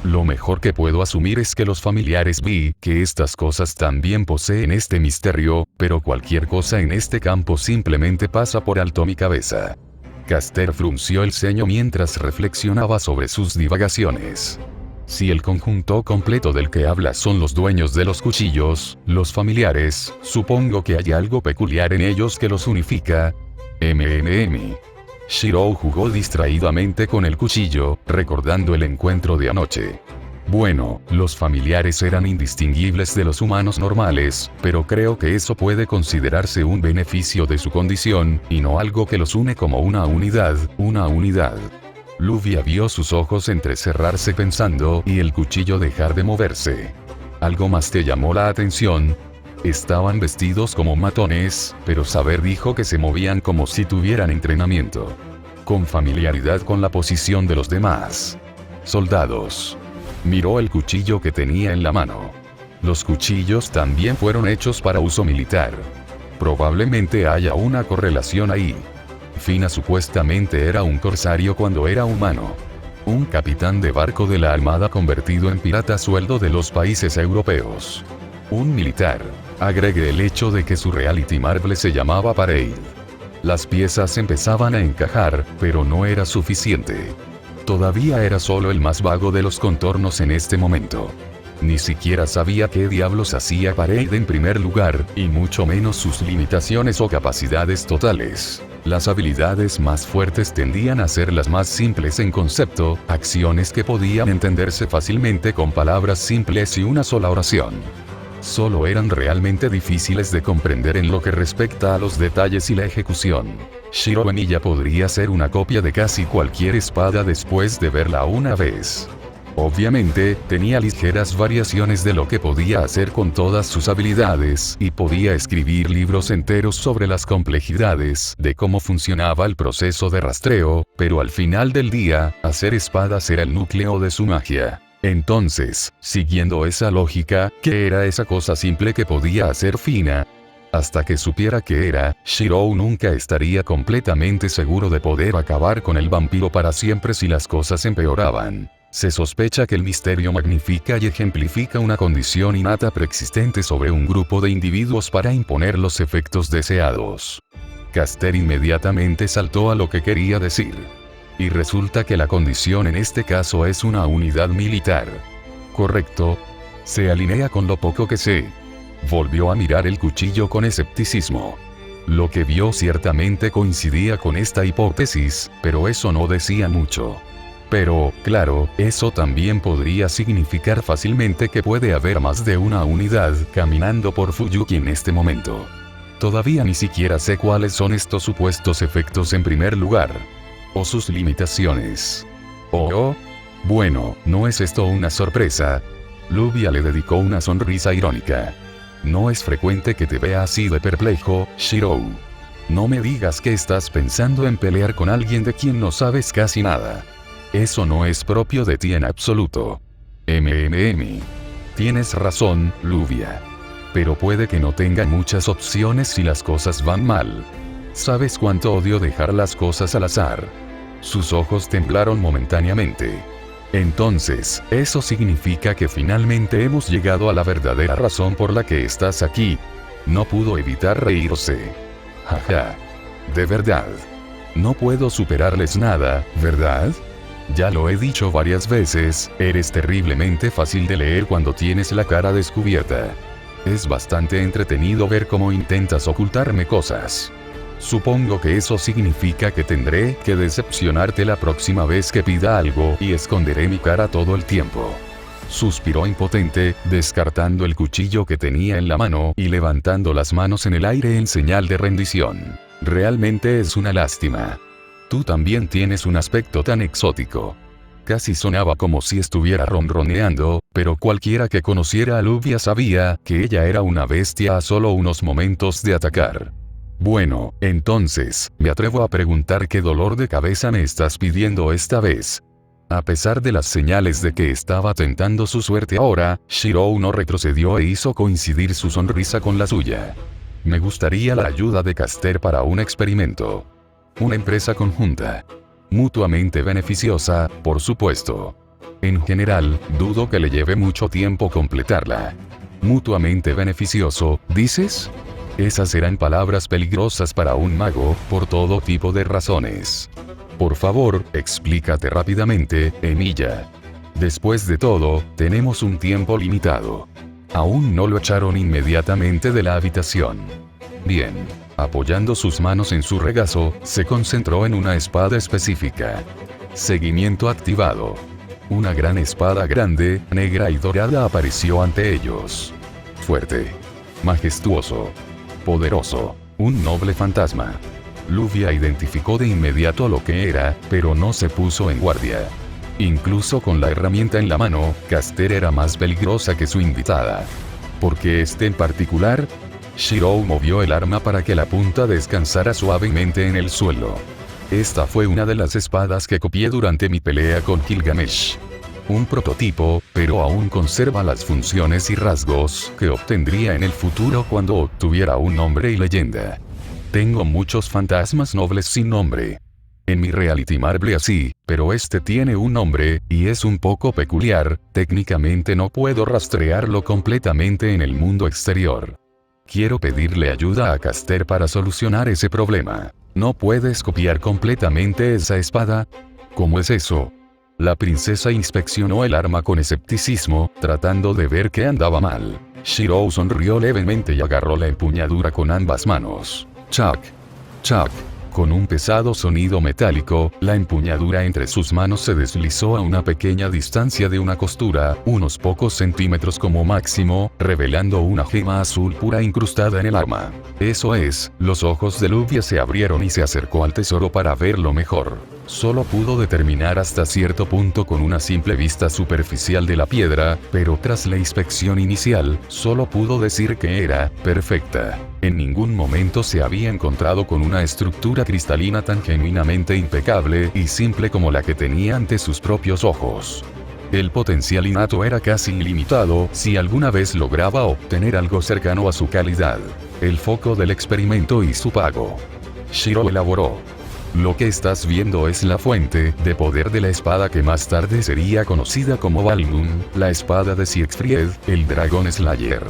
Lo mejor que puedo asumir es que los familiares vi que estas cosas también poseen este misterio, pero cualquier cosa en este campo simplemente pasa por alto mi cabeza. Caster frunció el ceño mientras reflexionaba sobre sus divagaciones. Si el conjunto completo del que habla son los dueños de los cuchillos, los familiares, supongo que hay algo peculiar en ellos que los unifica. Shirou jugó distraídamente con el cuchillo, recordando el encuentro de anoche. Bueno, los familiares eran indistinguibles de los humanos normales, pero creo que eso puede considerarse un beneficio de su condición, y no algo que los une como una unidad, una unidad. Luvia vio sus ojos entrecerrarse pensando y el cuchillo dejar de moverse. ¿Algo más te llamó la atención? Estaban vestidos como matones, pero Saber dijo que se movían como si tuvieran entrenamiento. Con familiaridad con la posición de los demás. Soldados. Miró el cuchillo que tenía en la mano. Los cuchillos también fueron hechos para uso militar. Probablemente haya una correlación ahí. Fina supuestamente era un corsario cuando era humano. Un capitán de barco de la Armada convertido en pirata a sueldo de los países europeos. Un militar. Agregué el hecho de que su reality marble se llamaba Parade. Las piezas empezaban a encajar, pero no era suficiente. Todavía era solo el más vago de los contornos en este momento. Ni siquiera sabía qué diablos hacía Parade en primer lugar, y mucho menos sus limitaciones o capacidades totales. Las habilidades más fuertes tendían a ser las más simples en concepto, acciones que podían entenderse fácilmente con palabras simples y una sola oración. Solo eran realmente difíciles de comprender en lo que respecta a los detalles y la ejecución. Shiro Emilla podría ser una copia de casi cualquier espada después de verla una vez. Obviamente, tenía ligeras variaciones de lo que podía hacer con todas sus habilidades, y podía escribir libros enteros sobre las complejidades de cómo funcionaba el proceso de rastreo, pero al final del día, hacer espadas era el núcleo de su magia. Entonces, siguiendo esa lógica, ¿qué era esa cosa simple que podía hacer Fina? Hasta que supiera qué era, Shirou nunca estaría completamente seguro de poder acabar con el vampiro para siempre si las cosas empeoraban. Se sospecha que el misterio magnifica y ejemplifica una condición innata preexistente sobre un grupo de individuos para imponer los efectos deseados. Caster inmediatamente saltó a lo que quería decir. Y resulta que la condición en este caso es una unidad militar. ¿Correcto? Se alinea con lo poco que sé. Volvió a mirar el cuchillo con escepticismo. Lo que vio ciertamente coincidía con esta hipótesis, pero eso no decía mucho. Pero, claro, eso también podría significar fácilmente que puede haber más de una unidad caminando por Fuyuki en este momento. Todavía ni siquiera sé cuáles son estos supuestos efectos en primer lugar. O sus limitaciones. Bueno, ¿no es esto una sorpresa? Luvia le dedicó una sonrisa irónica. No es frecuente que te vea así de perplejo, Shirou. No me digas que estás pensando en pelear con alguien de quien no sabes casi nada. Eso no es propio de ti en absoluto. Tienes razón, Luvia. Pero puede que no tenga muchas opciones si las cosas van mal. ¿Sabes cuánto odio dejar las cosas al azar? Sus ojos temblaron momentáneamente. Entonces, ¿eso significa que finalmente hemos llegado a la verdadera razón por la que estás aquí? No pudo evitar reírse. Jaja. De verdad. No puedo superarles nada, ¿verdad? Ya lo he dicho varias veces, eres terriblemente fácil de leer cuando tienes la cara descubierta. Es bastante entretenido ver cómo intentas ocultarme cosas. Supongo que eso significa que tendré que decepcionarte la próxima vez que pida algo y esconderé mi cara todo el tiempo. Suspiró impotente, descartando el cuchillo que tenía en la mano y levantando las manos en el aire en señal de rendición. Realmente es una lástima. Tú también tienes un aspecto tan exótico. Casi sonaba como si estuviera ronroneando, pero cualquiera que conociera a Luvia sabía que ella era una bestia a solo unos momentos de atacar. Bueno, entonces, me atrevo a preguntar qué dolor de cabeza me estás pidiendo esta vez. A pesar de las señales de que estaba tentando su suerte ahora, Shirou no retrocedió e hizo coincidir su sonrisa con la suya. Me gustaría la ayuda de Caster para un experimento. Una empresa conjunta. Mutuamente beneficiosa, por supuesto. En general, dudo que le lleve mucho tiempo completarla. Mutuamente beneficioso, ¿dices? Esas eran palabras peligrosas para un mago, por todo tipo de razones. Por favor, explícate rápidamente, Emilia. Después de todo, tenemos un tiempo limitado. Aún no lo echaron inmediatamente de la habitación. Bien. Apoyando sus manos en su regazo, se concentró en una espada específica. Seguimiento activado. Una gran espada grande, negra y dorada apareció ante ellos. Fuerte. Majestuoso. Poderoso. Un noble fantasma. Luvia identificó de inmediato lo que era, pero no se puso en guardia. Incluso con la herramienta en la mano, Caster era más peligrosa que su invitada. ¿Por qué este en particular? Shirou movió el arma para que la punta descansara suavemente en el suelo. Esta fue una de las espadas que copié durante mi pelea con Gilgamesh. Un prototipo, pero aún conserva las funciones y rasgos que obtendría en el futuro cuando obtuviera un nombre y leyenda. Tengo muchos fantasmas nobles sin nombre. En mi Reality Marble así, pero este tiene un nombre, y es un poco peculiar. Técnicamente no puedo rastrearlo completamente en el mundo exterior. Quiero pedirle ayuda a Caster para solucionar ese problema. ¿No puedes copiar completamente esa espada? ¿Cómo es eso? La princesa inspeccionó el arma con escepticismo, tratando de ver qué andaba mal. Shirou sonrió levemente y agarró la empuñadura con ambas manos. Chac. Chac. Con un pesado sonido metálico, la empuñadura entre sus manos se deslizó a una pequeña distancia de una costura, unos pocos centímetros como máximo, revelando una gema azul pura incrustada en el arma. Eso es, los ojos de Luvia se abrieron y se acercó al tesoro para verlo mejor. Solo pudo determinar hasta cierto punto con una simple vista superficial de la piedra, pero tras la inspección inicial, solo pudo decir que era perfecta. En ningún momento se había encontrado con una estructura cristalina tan genuinamente impecable y simple como la que tenía ante sus propios ojos. El potencial innato era casi ilimitado si alguna vez lograba obtener algo cercano a su calidad. El foco del experimento y su pago. Shirou elaboró. Lo que estás viendo es la fuente de poder de la espada que más tarde sería conocida como Balmung, la espada de Siegfried, el Dragon Slayer.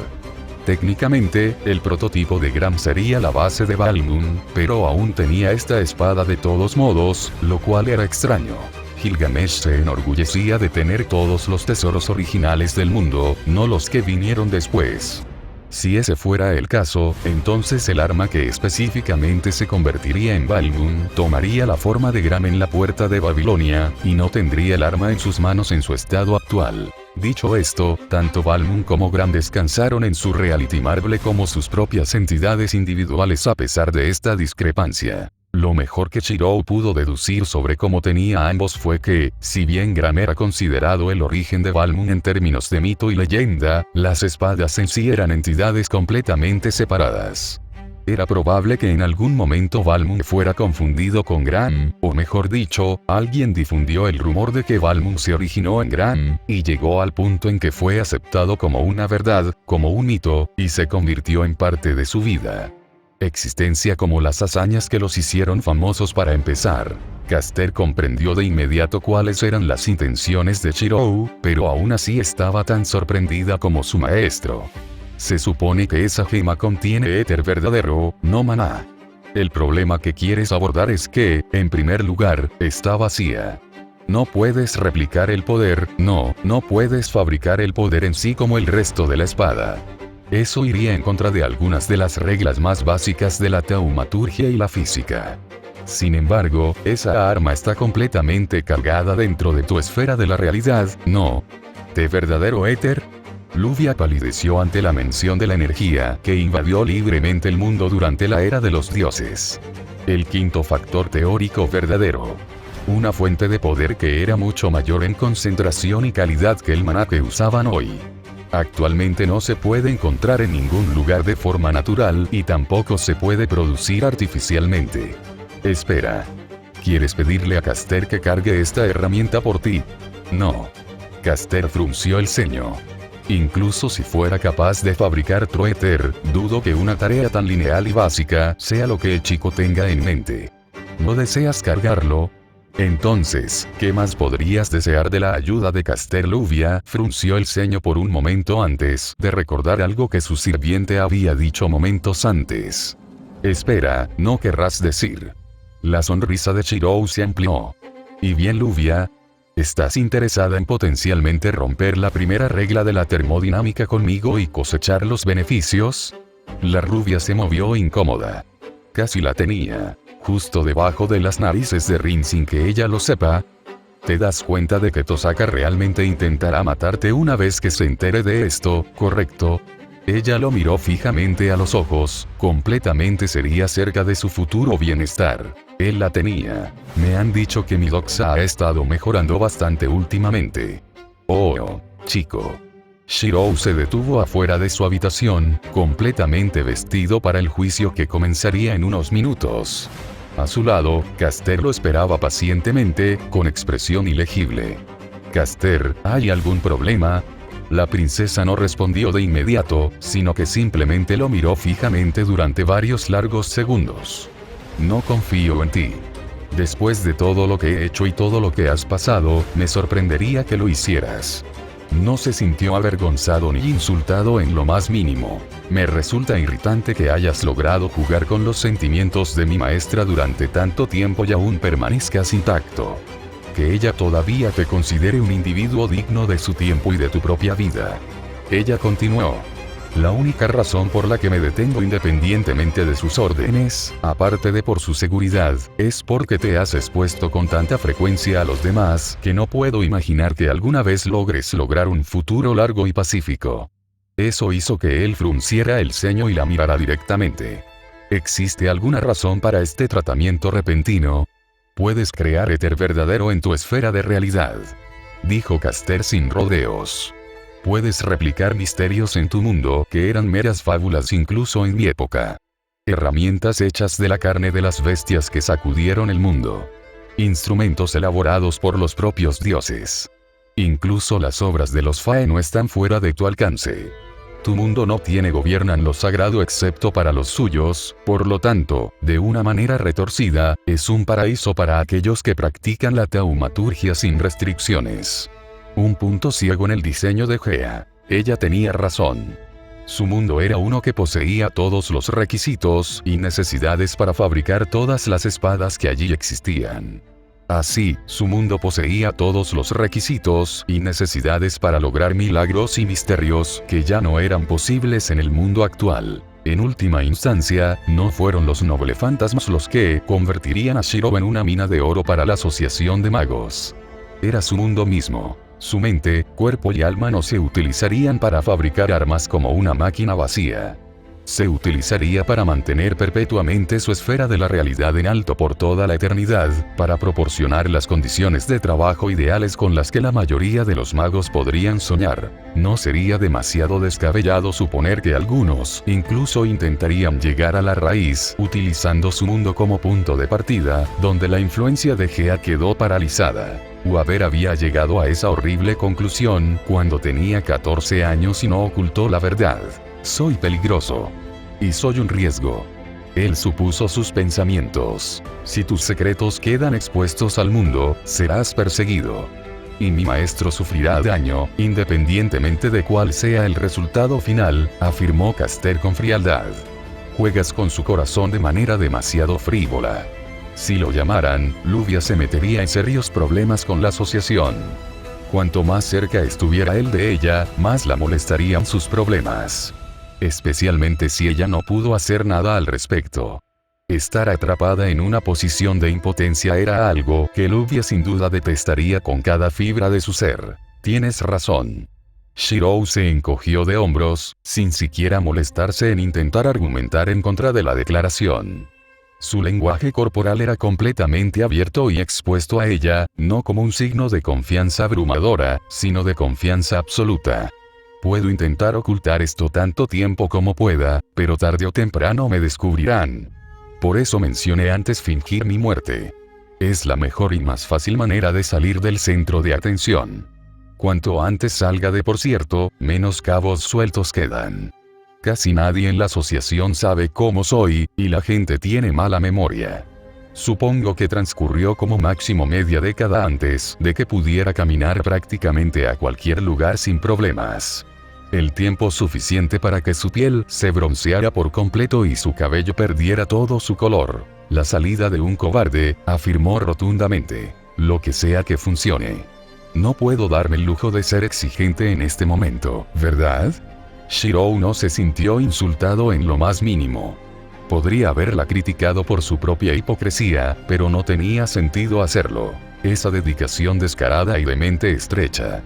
Técnicamente, el prototipo de Gram sería la base de Balmung, pero aún tenía esta espada de todos modos, lo cual era extraño. Gilgamesh se enorgullecía de tener todos los tesoros originales del mundo, no los que vinieron después. Si ese fuera el caso, entonces el arma que específicamente se convertiría en Balmung tomaría la forma de Gram en la puerta de Babilonia, y no tendría el arma en sus manos en su estado actual. Dicho esto, tanto Balmung como Gram descansaron en su Reality Marble como sus propias entidades individuales a pesar de esta discrepancia. Lo mejor que Shirou pudo deducir sobre cómo tenía a ambos fue que, si bien Gram era considerado el origen de Balmung en términos de mito y leyenda, las espadas en sí eran entidades completamente separadas. Era probable que en algún momento Balmung fuera confundido con Gram, o mejor dicho, alguien difundió el rumor de que Balmung se originó en Gram, y llegó al punto en que fue aceptado como una verdad, como un mito, y se convirtió en parte de su vida. Existencia como las hazañas que los hicieron famosos para empezar. Caster comprendió de inmediato cuáles eran las intenciones de Shirou, pero aún así estaba tan sorprendida como su maestro. Se supone que esa gema contiene éter verdadero, no maná. El problema que quieres abordar es que, en primer lugar, está vacía. No puedes replicar el poder, no puedes fabricar el poder en sí como el resto de la espada. Eso iría en contra de algunas de las reglas más básicas de la taumaturgia y la física. Sin embargo, esa arma está completamente cargada dentro de tu esfera de la realidad, ¿no? ¿De verdadero éter? Luvia palideció ante la mención de la energía que invadió libremente el mundo durante la era de los dioses. El quinto factor teórico verdadero. Una fuente de poder que era mucho mayor en concentración y calidad que el maná que usaban hoy. Actualmente no se puede encontrar en ningún lugar de forma natural y tampoco se puede producir artificialmente. Espera. ¿Quieres pedirle a Caster que cargue esta herramienta por ti? No. Caster frunció el ceño. Incluso si fuera capaz de fabricar Troéter, dudo que una tarea tan lineal y básica sea lo que el chico tenga en mente. ¿No deseas cargarlo? Entonces, ¿qué más podrías desear de la ayuda de Caster? Luvia frunció el ceño por un momento antes de recordar algo que su sirviente había dicho momentos antes. Espera, ¿no querrás decir? La sonrisa de Shirou se amplió. ¿Y bien, Luvia? ¿Estás interesada en potencialmente romper la primera regla de la termodinámica conmigo y cosechar los beneficios? La rubia se movió incómoda. Casi la tenía. Justo debajo de las narices de Rin sin que ella lo sepa. Te das cuenta de que Tosaka realmente intentará matarte una vez que se entere de esto, ¿correcto? Ella lo miró fijamente a los ojos, completamente seria acerca de su futuro bienestar. Él la tenía. Me han dicho que mi doxa ha estado mejorando bastante últimamente. Oh, chico. Shirou se detuvo afuera de su habitación, completamente vestido para el juicio que comenzaría en unos minutos. A su lado, Caster lo esperaba pacientemente, con expresión ilegible. Caster, ¿hay algún problema? La princesa no respondió de inmediato, sino que simplemente lo miró fijamente durante varios largos segundos. No confío en ti. Después de todo lo que he hecho y todo lo que has pasado, me sorprendería que lo hicieras. No se sintió avergonzado ni insultado en lo más mínimo. Me resulta irritante que hayas logrado jugar con los sentimientos de mi maestra durante tanto tiempo y aún permanezcas intacto. Que ella todavía te considere un individuo digno de su tiempo y de tu propia vida. Ella continuó. La única razón por la que me detengo independientemente de sus órdenes, aparte de por su seguridad, es porque te has expuesto con tanta frecuencia a los demás, que no puedo imaginar que alguna vez logres lograr un futuro largo y pacífico. Eso hizo que él frunciera el ceño y la mirara directamente. ¿Existe alguna razón para este tratamiento repentino? Puedes crear éter verdadero en tu esfera de realidad, dijo Caster sin rodeos. Puedes replicar misterios en tu mundo que eran meras fábulas incluso en mi época. Herramientas hechas de la carne de las bestias que sacudieron el mundo. Instrumentos elaborados por los propios dioses. Incluso las obras de los Fae no están fuera de tu alcance. Tu mundo no tiene gobiernan lo sagrado excepto para los suyos, por lo tanto, de una manera retorcida, es un paraíso para aquellos que practican la taumaturgia sin restricciones. Un punto ciego en el diseño de Gea. Ella tenía razón. Su mundo era uno que poseía todos los requisitos y necesidades para fabricar todas las espadas que allí existían. Así, su mundo poseía todos los requisitos y necesidades para lograr milagros y misterios que ya no eran posibles en el mundo actual. En última instancia, no fueron los nobles fantasmas los que convertirían a Shirou en una mina de oro para la Asociación de Magos. Era su mundo mismo. Su mente, cuerpo y alma no se utilizarían para fabricar armas como una máquina vacía. Se utilizaría para mantener perpetuamente su esfera de la realidad en alto por toda la eternidad, para proporcionar las condiciones de trabajo ideales con las que la mayoría de los magos podrían soñar. No sería demasiado descabellado suponer que algunos incluso intentarían llegar a la raíz, utilizando su mundo como punto de partida, donde la influencia de Gea quedó paralizada. Waber había llegado a esa horrible conclusión cuando tenía 14 años y no ocultó la verdad. Soy peligroso. Y soy un riesgo. Él supuso sus pensamientos. Si tus secretos quedan expuestos al mundo, serás perseguido. Y mi maestro sufrirá daño, independientemente de cuál sea el resultado final, afirmó Caster con frialdad. Juegas con su corazón de manera demasiado frívola. Si lo llamaran, Luvia se metería en serios problemas con la asociación. Cuanto más cerca estuviera él de ella, más la molestarían sus problemas. Especialmente si ella no pudo hacer nada al respecto. Estar atrapada en una posición de impotencia era algo que Luvia sin duda detestaría con cada fibra de su ser. Tienes razón. Shirou se encogió de hombros, sin siquiera molestarse en intentar argumentar en contra de la declaración. Su lenguaje corporal era completamente abierto y expuesto a ella, no como un signo de confianza abrumadora, sino de confianza absoluta. Puedo intentar ocultar esto tanto tiempo como pueda, pero tarde o temprano me descubrirán. Por eso mencioné antes fingir mi muerte. Es la mejor y más fácil manera de salir del centro de atención. Cuanto antes salga de por cierto, menos cabos sueltos quedan. Casi nadie en la asociación sabe cómo soy, y la gente tiene mala memoria. Supongo que transcurrió como máximo media década antes de que pudiera caminar prácticamente a cualquier lugar sin problemas. El tiempo suficiente para que su piel se bronceara por completo y su cabello perdiera todo su color. La salida de un cobarde, afirmó rotundamente. Lo que sea que funcione. No puedo darme el lujo de ser exigente en este momento, ¿verdad? Shirou no se sintió insultado en lo más mínimo. Podría haberla criticado por su propia hipocresía, pero no tenía sentido hacerlo. Esa dedicación descarada y de mente estrecha.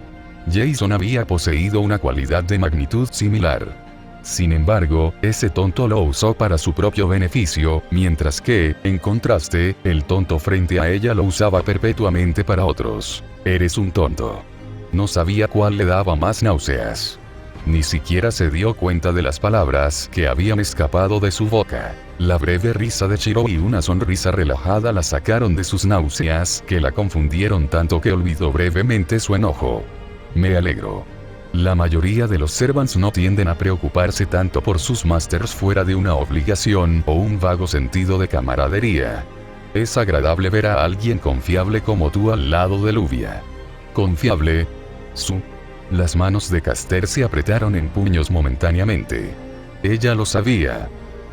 Jason había poseído una cualidad de magnitud similar. Sin embargo, ese tonto lo usó para su propio beneficio, mientras que, en contraste, el tonto frente a ella lo usaba perpetuamente para otros. Eres un tonto. No sabía cuál le daba más náuseas. Ni siquiera se dio cuenta de las palabras que habían escapado de su boca. La breve risa de Shiro y una sonrisa relajada la sacaron de sus náuseas, que la confundieron tanto que olvidó brevemente su enojo. Me alegro. La mayoría de los servants no tienden a preocuparse tanto por sus masters fuera de una obligación o un vago sentido de camaradería. Es agradable ver a alguien confiable como tú al lado de Luvia. ¿Confiable? Las manos de Caster se apretaron en puños momentáneamente. Ella lo sabía.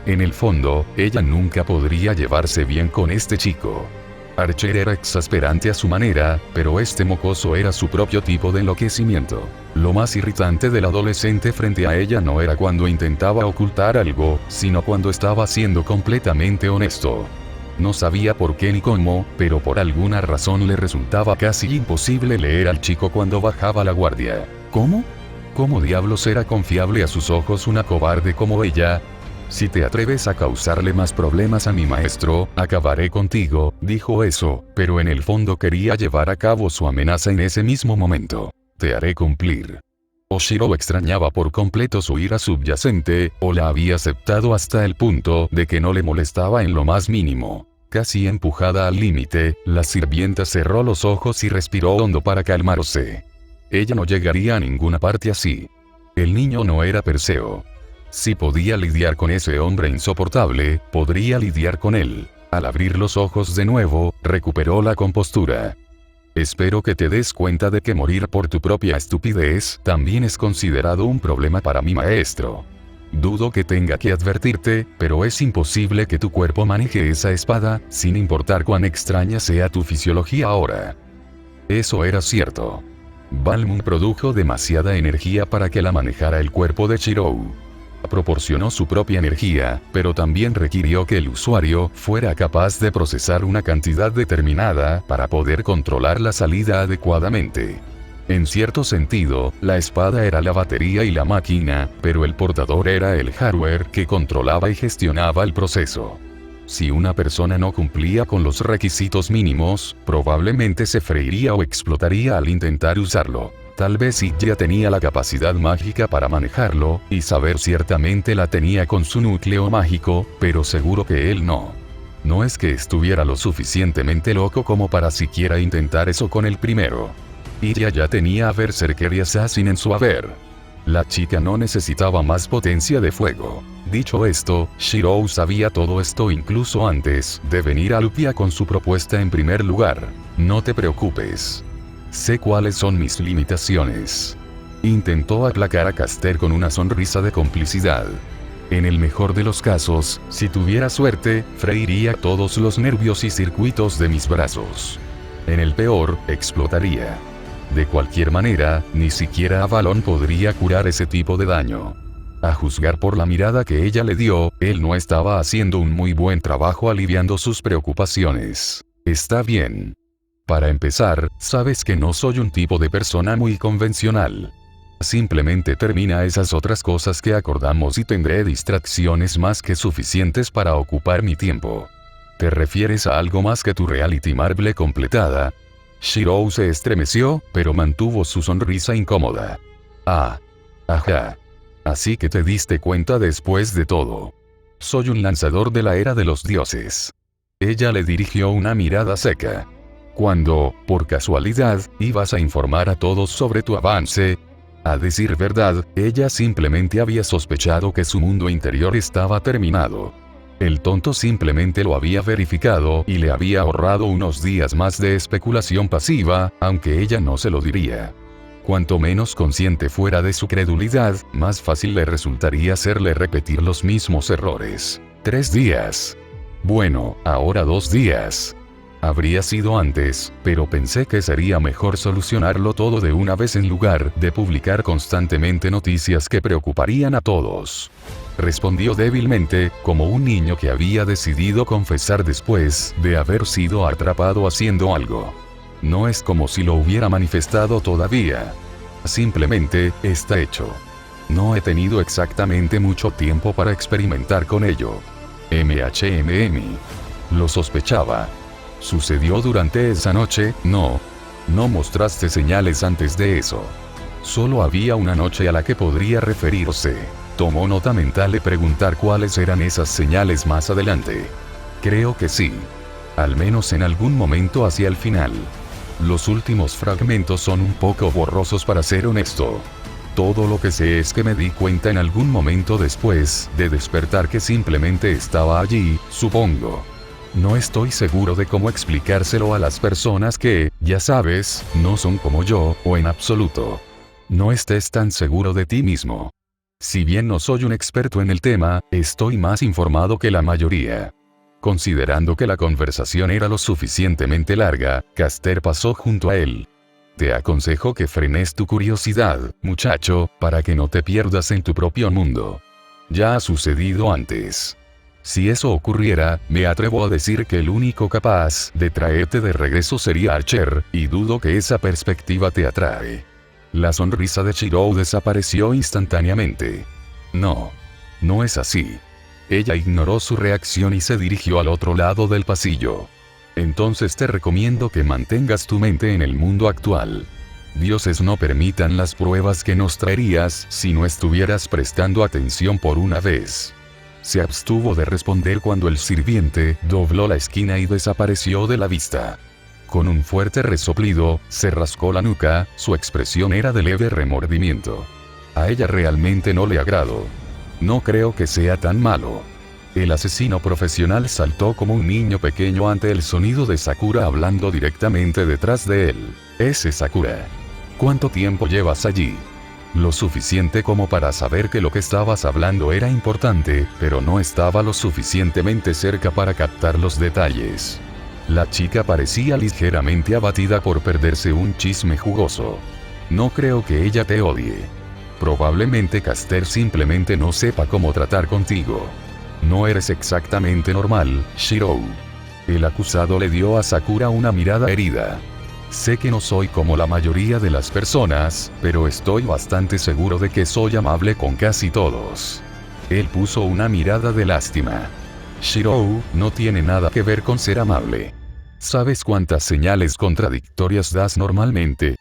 En el fondo, ella nunca podría llevarse bien con este chico. Archer era exasperante a su manera, pero este mocoso era su propio tipo de enloquecimiento. Lo más irritante del adolescente frente a ella no era cuando intentaba ocultar algo, sino cuando estaba siendo completamente honesto. No sabía por qué ni cómo, pero por alguna razón le resultaba casi imposible leer al chico cuando bajaba la guardia. ¿Cómo? ¿Cómo diablos era confiable a sus ojos una cobarde como ella? Si te atreves a causarle más problemas a mi maestro, acabaré contigo, dijo eso, pero en el fondo quería llevar a cabo su amenaza en ese mismo momento. Te haré cumplir. O Shiro extrañaba por completo su ira subyacente, o la había aceptado hasta el punto de que no le molestaba en lo más mínimo. Casi empujada al límite, la sirvienta cerró los ojos y respiró hondo para calmarse. Ella no llegaría a ninguna parte así. El niño no era Perseo. Si podía lidiar con ese hombre insoportable, podría lidiar con él. Al abrir los ojos de nuevo, recuperó la compostura. Espero que te des cuenta de que morir por tu propia estupidez también es considerado un problema para mi maestro. Dudo que tenga que advertirte, pero es imposible que tu cuerpo maneje esa espada, sin importar cuán extraña sea tu fisiología ahora. Eso era cierto. Balmung produjo demasiada energía para que la manejara el cuerpo de Shirou. Proporcionó su propia energía, pero también requirió que el usuario fuera capaz de procesar una cantidad determinada para poder controlar la salida adecuadamente. En cierto sentido, la espada era la batería y la máquina, pero el portador era el hardware que controlaba y gestionaba el proceso. Si una persona no cumplía con los requisitos mínimos, probablemente se freiría o explotaría al intentar usarlo. Tal vez ya tenía la capacidad mágica para manejarlo, y saber ciertamente la tenía con su núcleo mágico, pero seguro que él no. No es que estuviera lo suficientemente loco como para siquiera intentar eso con el primero. Ella ya tenía a Berserker y Assassin en su haber. La chica no necesitaba más potencia de fuego. Dicho esto, Shirou sabía todo esto incluso antes de venir a Lupia con su propuesta en primer lugar. No te preocupes. Sé cuáles son mis limitaciones. Intentó aplacar a Caster con una sonrisa de complicidad. En el mejor de los casos, si tuviera suerte, freiría todos los nervios y circuitos de mis brazos. En el peor, explotaría. De cualquier manera, ni siquiera Avalon podría curar ese tipo de daño. A juzgar por la mirada que ella le dio, él no estaba haciendo un muy buen trabajo aliviando sus preocupaciones. Está bien. Para empezar, sabes que no soy un tipo de persona muy convencional. Simplemente termina esas otras cosas que acordamos y tendré distracciones más que suficientes para ocupar mi tiempo. ¿Te refieres a algo más que tu reality marble completada? Shirou se estremeció, pero mantuvo su sonrisa incómoda. Ah. Ajá. Así que te diste cuenta después de todo. Soy un lanzador de la era de los dioses. Ella le dirigió una mirada seca. Cuando, por casualidad, ibas a informar a todos sobre tu avance. A decir verdad, ella simplemente había sospechado que su mundo interior estaba terminado. El tonto simplemente lo había verificado y le había ahorrado unos días más de especulación pasiva, aunque ella no se lo diría. Cuanto menos consciente fuera de su credulidad, más fácil le resultaría hacerle repetir los mismos errores. 3 días. Bueno, ahora 2 días. Habría sido antes, pero pensé que sería mejor solucionarlo todo de una vez en lugar de publicar constantemente noticias que preocuparían a todos. Respondió débilmente, como un niño que había decidido confesar después de haber sido atrapado haciendo algo. No es como si lo hubiera manifestado todavía. Simplemente, está hecho. No he tenido exactamente mucho tiempo para experimentar con ello. Lo sospechaba. ¿Sucedió durante esa noche? No. No mostraste señales antes de eso. Solo había una noche a la que podría referirse. Tomó nota mental de preguntar cuáles eran esas señales más adelante. Creo que sí. Al menos en algún momento hacia el final. Los últimos fragmentos son un poco borrosos para ser honesto. Todo lo que sé es que me di cuenta en algún momento después de despertar que simplemente estaba allí, supongo. No estoy seguro de cómo explicárselo a las personas que, ya sabes, no son como yo, o en absoluto. No estés tan seguro de ti mismo. Si bien no soy un experto en el tema, estoy más informado que la mayoría. Considerando que la conversación era lo suficientemente larga, Caster pasó junto a él. Te aconsejo que frenes tu curiosidad, muchacho, para que no te pierdas en tu propio mundo. Ya ha sucedido antes. Si eso ocurriera, me atrevo a decir que el único capaz de traerte de regreso sería Archer, y dudo que esa perspectiva te atrae. La sonrisa de Shirou desapareció instantáneamente. No. No es así. Ella ignoró su reacción y se dirigió al otro lado del pasillo. Entonces te recomiendo que mantengas tu mente en el mundo actual. Dioses no permitan las pruebas que nos traerías si no estuvieras prestando atención por una vez. Se abstuvo de responder cuando el sirviente dobló la esquina y desapareció de la vista. Con un fuerte resoplido, se rascó la nuca, su expresión era de leve remordimiento. A ella realmente no le agradó. No creo que sea tan malo. El asesino profesional saltó como un niño pequeño ante el sonido de Sakura hablando directamente detrás de él. Ese Sakura. ¿Cuánto tiempo llevas allí? Lo suficiente como para saber que lo que estabas hablando era importante, pero no estaba lo suficientemente cerca para captar los detalles. La chica parecía ligeramente abatida por perderse un chisme jugoso. No creo que ella te odie. Probablemente Caster simplemente no sepa cómo tratar contigo. No eres exactamente normal, Shirou. El acusado le dio a Sakura una mirada herida. Sé que no soy como la mayoría de las personas, pero estoy bastante seguro de que soy amable con casi todos. Él puso una mirada de lástima. Shirou, no tiene nada que ver con ser amable. ¿Sabes cuántas señales contradictorias das normalmente?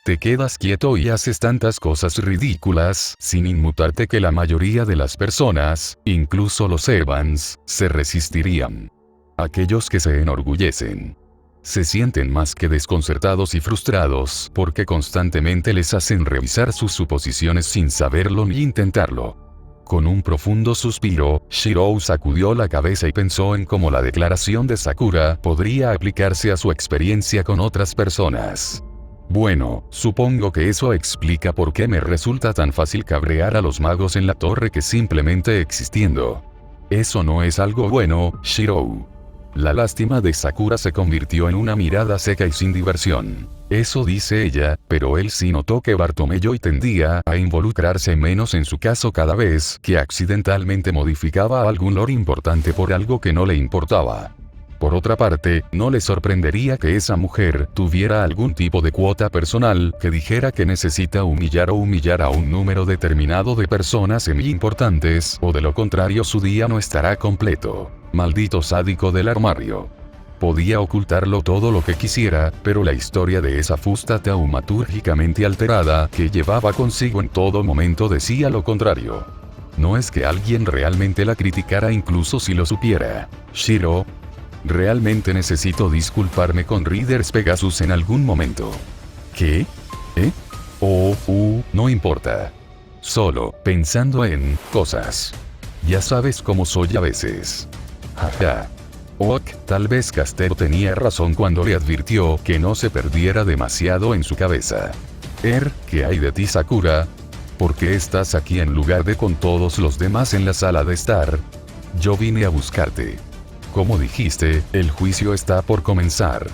Te quedas quieto y haces tantas cosas ridículas, sin inmutarte que la mayoría de las personas, incluso los Evans, se resistirían. Aquellos que se enorgullecen. Se sienten más que desconcertados y frustrados porque constantemente les hacen revisar sus suposiciones sin saberlo ni intentarlo. Con un profundo suspiro, Shirou sacudió la cabeza y pensó en cómo la declaración de Sakura podría aplicarse a su experiencia con otras personas. Bueno, supongo que eso explica por qué me resulta tan fácil cabrear a los magos en la torre que simplemente existiendo. Eso no es algo bueno, Shirou. La lástima de Sakura se convirtió en una mirada seca y sin diversión. Eso dice ella, pero él sí notó que Bartomeu tendía a involucrarse menos en su caso cada vez que accidentalmente modificaba algún lore importante por algo que no le importaba. Por otra parte, no le sorprendería que esa mujer tuviera algún tipo de cuota personal que dijera que necesita humillar a un número determinado de personas semi-importantes, o de lo contrario su día no estará completo. Maldito sádico del armario. Podía ocultarlo todo lo que quisiera, pero la historia de esa fusta taumatúrgicamente alterada que llevaba consigo en todo momento decía lo contrario. No es que alguien realmente la criticara incluso si lo supiera. Shiro. Realmente necesito disculparme con Riders Pegasus en algún momento. ¿Qué? No importa. Solo pensando en cosas. Ya sabes cómo soy a veces. Jaja. Ok, tal vez Caster tenía razón cuando le advirtió que no se perdiera demasiado en su cabeza. ¿Qué hay de ti, Sakura? ¿Por qué estás aquí en lugar de con todos los demás en la sala de estar? Yo vine a buscarte. Como dijiste, el juicio está por comenzar.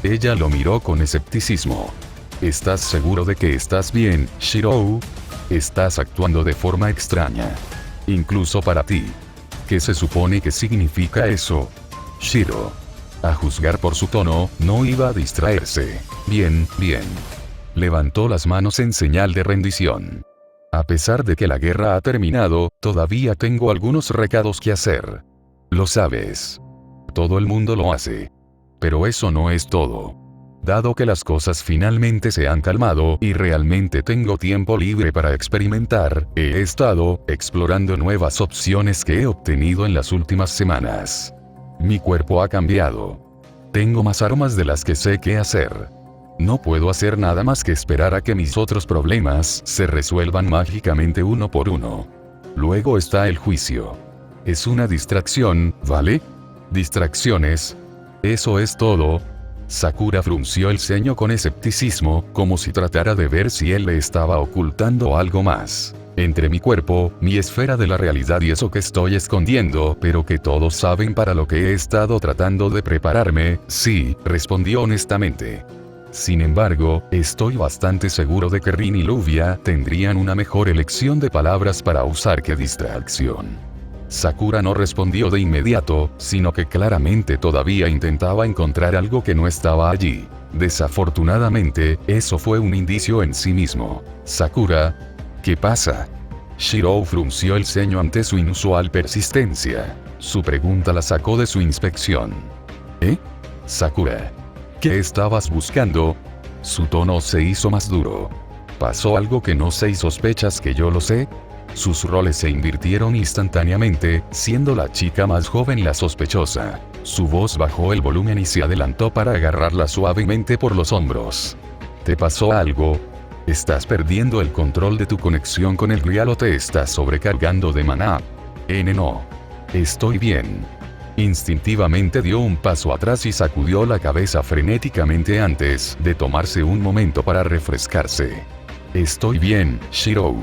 Ella lo miró con escepticismo. ¿Estás seguro de que estás bien, Shirou? Estás actuando de forma extraña. Incluso para ti. ¿Qué se supone que significa eso? Shiro. A juzgar por su tono, no iba a distraerse. Bien, bien. Levantó las manos en señal de rendición. A pesar de que la guerra ha terminado, todavía tengo algunos recados que hacer. Lo sabes. Todo el mundo lo hace. Pero eso no es todo. Dado que las cosas finalmente se han calmado y realmente tengo tiempo libre para experimentar, he estado explorando nuevas opciones que he obtenido en las últimas semanas. Mi cuerpo ha cambiado. Tengo más armas de las que sé qué hacer. No puedo hacer nada más que esperar a que mis otros problemas se resuelvan mágicamente uno por uno. Luego está el juicio. Es una distracción, ¿vale? Distracciones. ¿Eso es todo? Sakura frunció el ceño con escepticismo, como si tratara de ver si él le estaba ocultando algo más. Entre mi cuerpo, mi esfera de la realidad y eso que estoy escondiendo, pero que todos saben para lo que he estado tratando de prepararme, sí, respondió honestamente. Sin embargo, estoy bastante seguro de que Rin y Luvia tendrían una mejor elección de palabras para usar que distracción. Sakura no respondió de inmediato, sino que claramente todavía intentaba encontrar algo que no estaba allí. Desafortunadamente, eso fue un indicio en sí mismo. Sakura, ¿qué pasa? Shirou frunció el ceño ante su inusual persistencia. Su pregunta la sacó de su inspección. ¿Eh? Sakura. ¿Qué estabas buscando? Su tono se hizo más duro. ¿Pasó algo que no sé y sospechas que yo lo sé? Sus roles se invirtieron instantáneamente, siendo la chica más joven la sospechosa. Su voz bajó el volumen y se adelantó para agarrarla suavemente por los hombros. ¿Te pasó algo? ¿Estás perdiendo el control de tu conexión con el real o te estás sobrecargando de maná? No. Estoy bien. Instintivamente dio un paso atrás y sacudió la cabeza frenéticamente antes de tomarse un momento para refrescarse. Estoy bien, Shirou.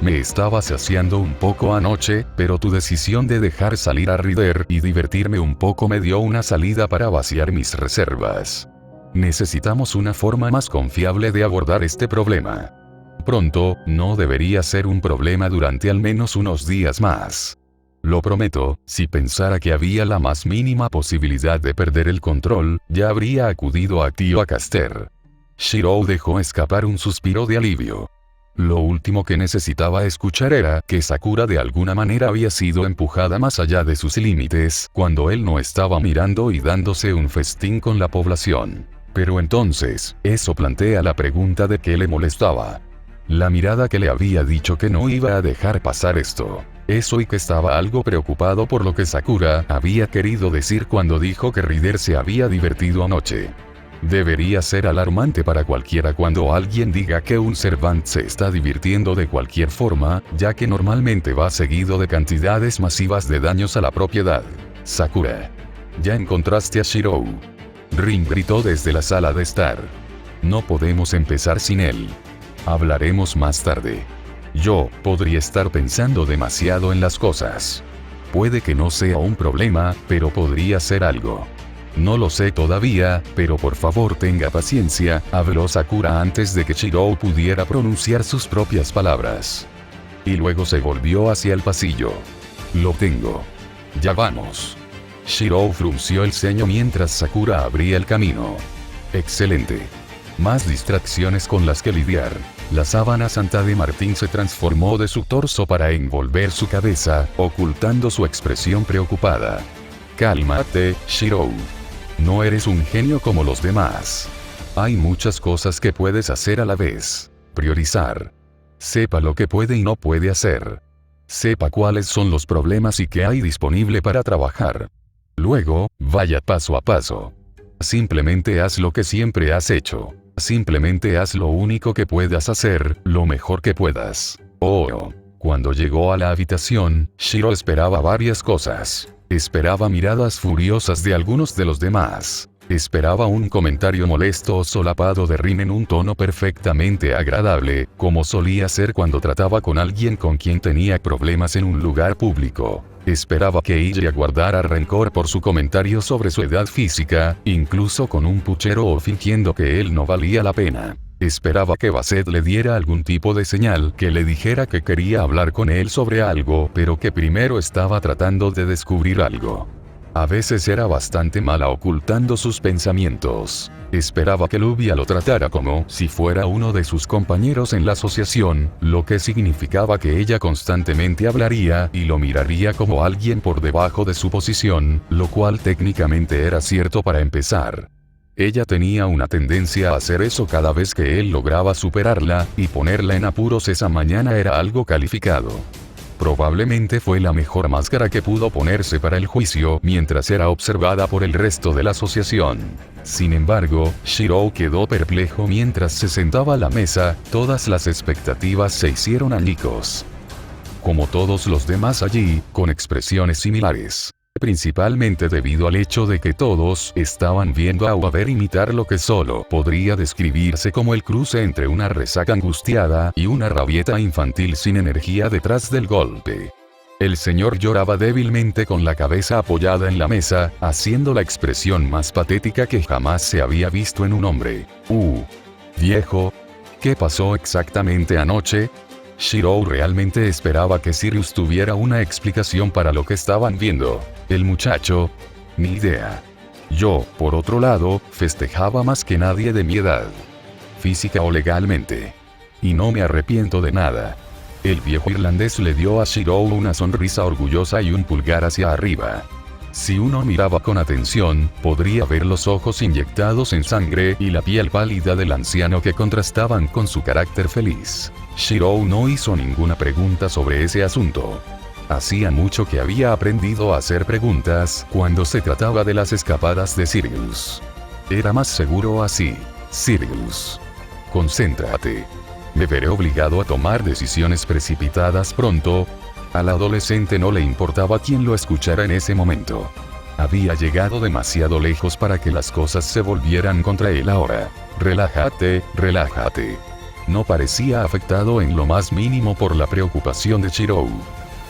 Me estaba saciando un poco anoche, pero tu decisión de dejar salir a Rider y divertirme un poco me dio una salida para vaciar mis reservas. Necesitamos una forma más confiable de abordar este problema. Pronto, no debería ser un problema durante al menos unos días más. Lo prometo, si pensara que había la más mínima posibilidad de perder el control, ya habría acudido a ti o a Caster. Shirou dejó escapar un suspiro de alivio. Lo último que necesitaba escuchar era que Sakura de alguna manera había sido empujada más allá de sus límites cuando él no estaba mirando y dándose un festín con la población. Pero entonces, eso plantea la pregunta de qué le molestaba. La mirada que le había dicho que no iba a dejar pasar esto. Eso y que estaba algo preocupado por lo que Sakura había querido decir cuando dijo que Rider se había divertido anoche. Debería ser alarmante para cualquiera cuando alguien diga que un Servant se está divirtiendo de cualquier forma, ya que normalmente va seguido de cantidades masivas de daños a la propiedad. Sakura. ¿Ya encontraste a Shirou? Rin gritó desde la sala de estar. No podemos empezar sin él. Hablaremos más tarde. Yo podría estar pensando demasiado en las cosas. Puede que no sea un problema, pero podría ser algo. No lo sé todavía, pero por favor tenga paciencia, habló Sakura antes de que Shirou pudiera pronunciar sus propias palabras. Y luego se volvió hacia el pasillo. Lo tengo. Ya vamos. Shirou frunció el ceño mientras Sakura abría el camino. Excelente. Más distracciones con las que lidiar. La sábana santa de Martín se transformó de su torso para envolver su cabeza, ocultando su expresión preocupada. Cálmate, Shirou. No eres un genio como los demás. Hay muchas cosas que puedes hacer a la vez. Priorizar. Sepa lo que puede y no puede hacer. Sepa cuáles son los problemas y qué hay disponible para trabajar. Luego, vaya paso a paso. Simplemente haz lo que siempre has hecho. Simplemente haz lo único que puedas hacer, lo mejor que puedas. Oh. Cuando llegó a la habitación, Shiro esperaba varias cosas. Esperaba miradas furiosas de algunos de los demás. Esperaba un comentario molesto o solapado de Rin en un tono perfectamente agradable, como solía ser cuando trataba con alguien con quien tenía problemas en un lugar público. Esperaba que ella guardara rencor por su comentario sobre su edad física, incluso con un puchero o fingiendo que él no valía la pena. Esperaba que Basset le diera algún tipo de señal que le dijera que quería hablar con él sobre algo, pero que primero estaba tratando de descubrir algo. A veces era bastante mala ocultando sus pensamientos. Esperaba que Luvia lo tratara como si fuera uno de sus compañeros en la asociación, lo que significaba que ella constantemente hablaría y lo miraría como alguien por debajo de su posición, lo cual técnicamente era cierto para empezar. Ella tenía una tendencia a hacer eso cada vez que él lograba superarla, y ponerla en apuros esa mañana era algo calificado. Probablemente fue la mejor máscara que pudo ponerse para el juicio mientras era observada por el resto de la asociación. Sin embargo, Shiro quedó perplejo mientras se sentaba a la mesa, todas las expectativas se hicieron añicos. Como todos los demás allí, con expresiones similares. Principalmente debido al hecho de que todos estaban viendo a Waver imitar lo que solo podría describirse como el cruce entre una resaca angustiada y una rabieta infantil sin energía detrás del golpe. El señor lloraba débilmente con la cabeza apoyada en la mesa, haciendo la expresión más patética que jamás se había visto en un hombre. Viejo. ¿Qué pasó exactamente anoche? Shiro realmente esperaba que Sirius tuviera una explicación para lo que estaban viendo. El muchacho, ni idea. Yo, por otro lado, festejaba más que nadie de mi edad. Física o legalmente. Y no me arrepiento de nada. El viejo irlandés le dio a Shiro una sonrisa orgullosa y un pulgar hacia arriba. Si uno miraba con atención, podría ver los ojos inyectados en sangre y la piel pálida del anciano que contrastaban con su carácter feliz. Shiro no hizo ninguna pregunta sobre ese asunto. Hacía mucho que había aprendido a hacer preguntas cuando se trataba de las escapadas de Sirius. Era más seguro así. Sirius. Concéntrate. Me veré obligado a tomar decisiones precipitadas pronto. Al adolescente no le importaba quién lo escuchara en ese momento. Había llegado demasiado lejos para que las cosas se volvieran contra él ahora. Relájate, relájate. No parecía afectado en lo más mínimo por la preocupación de Shiro.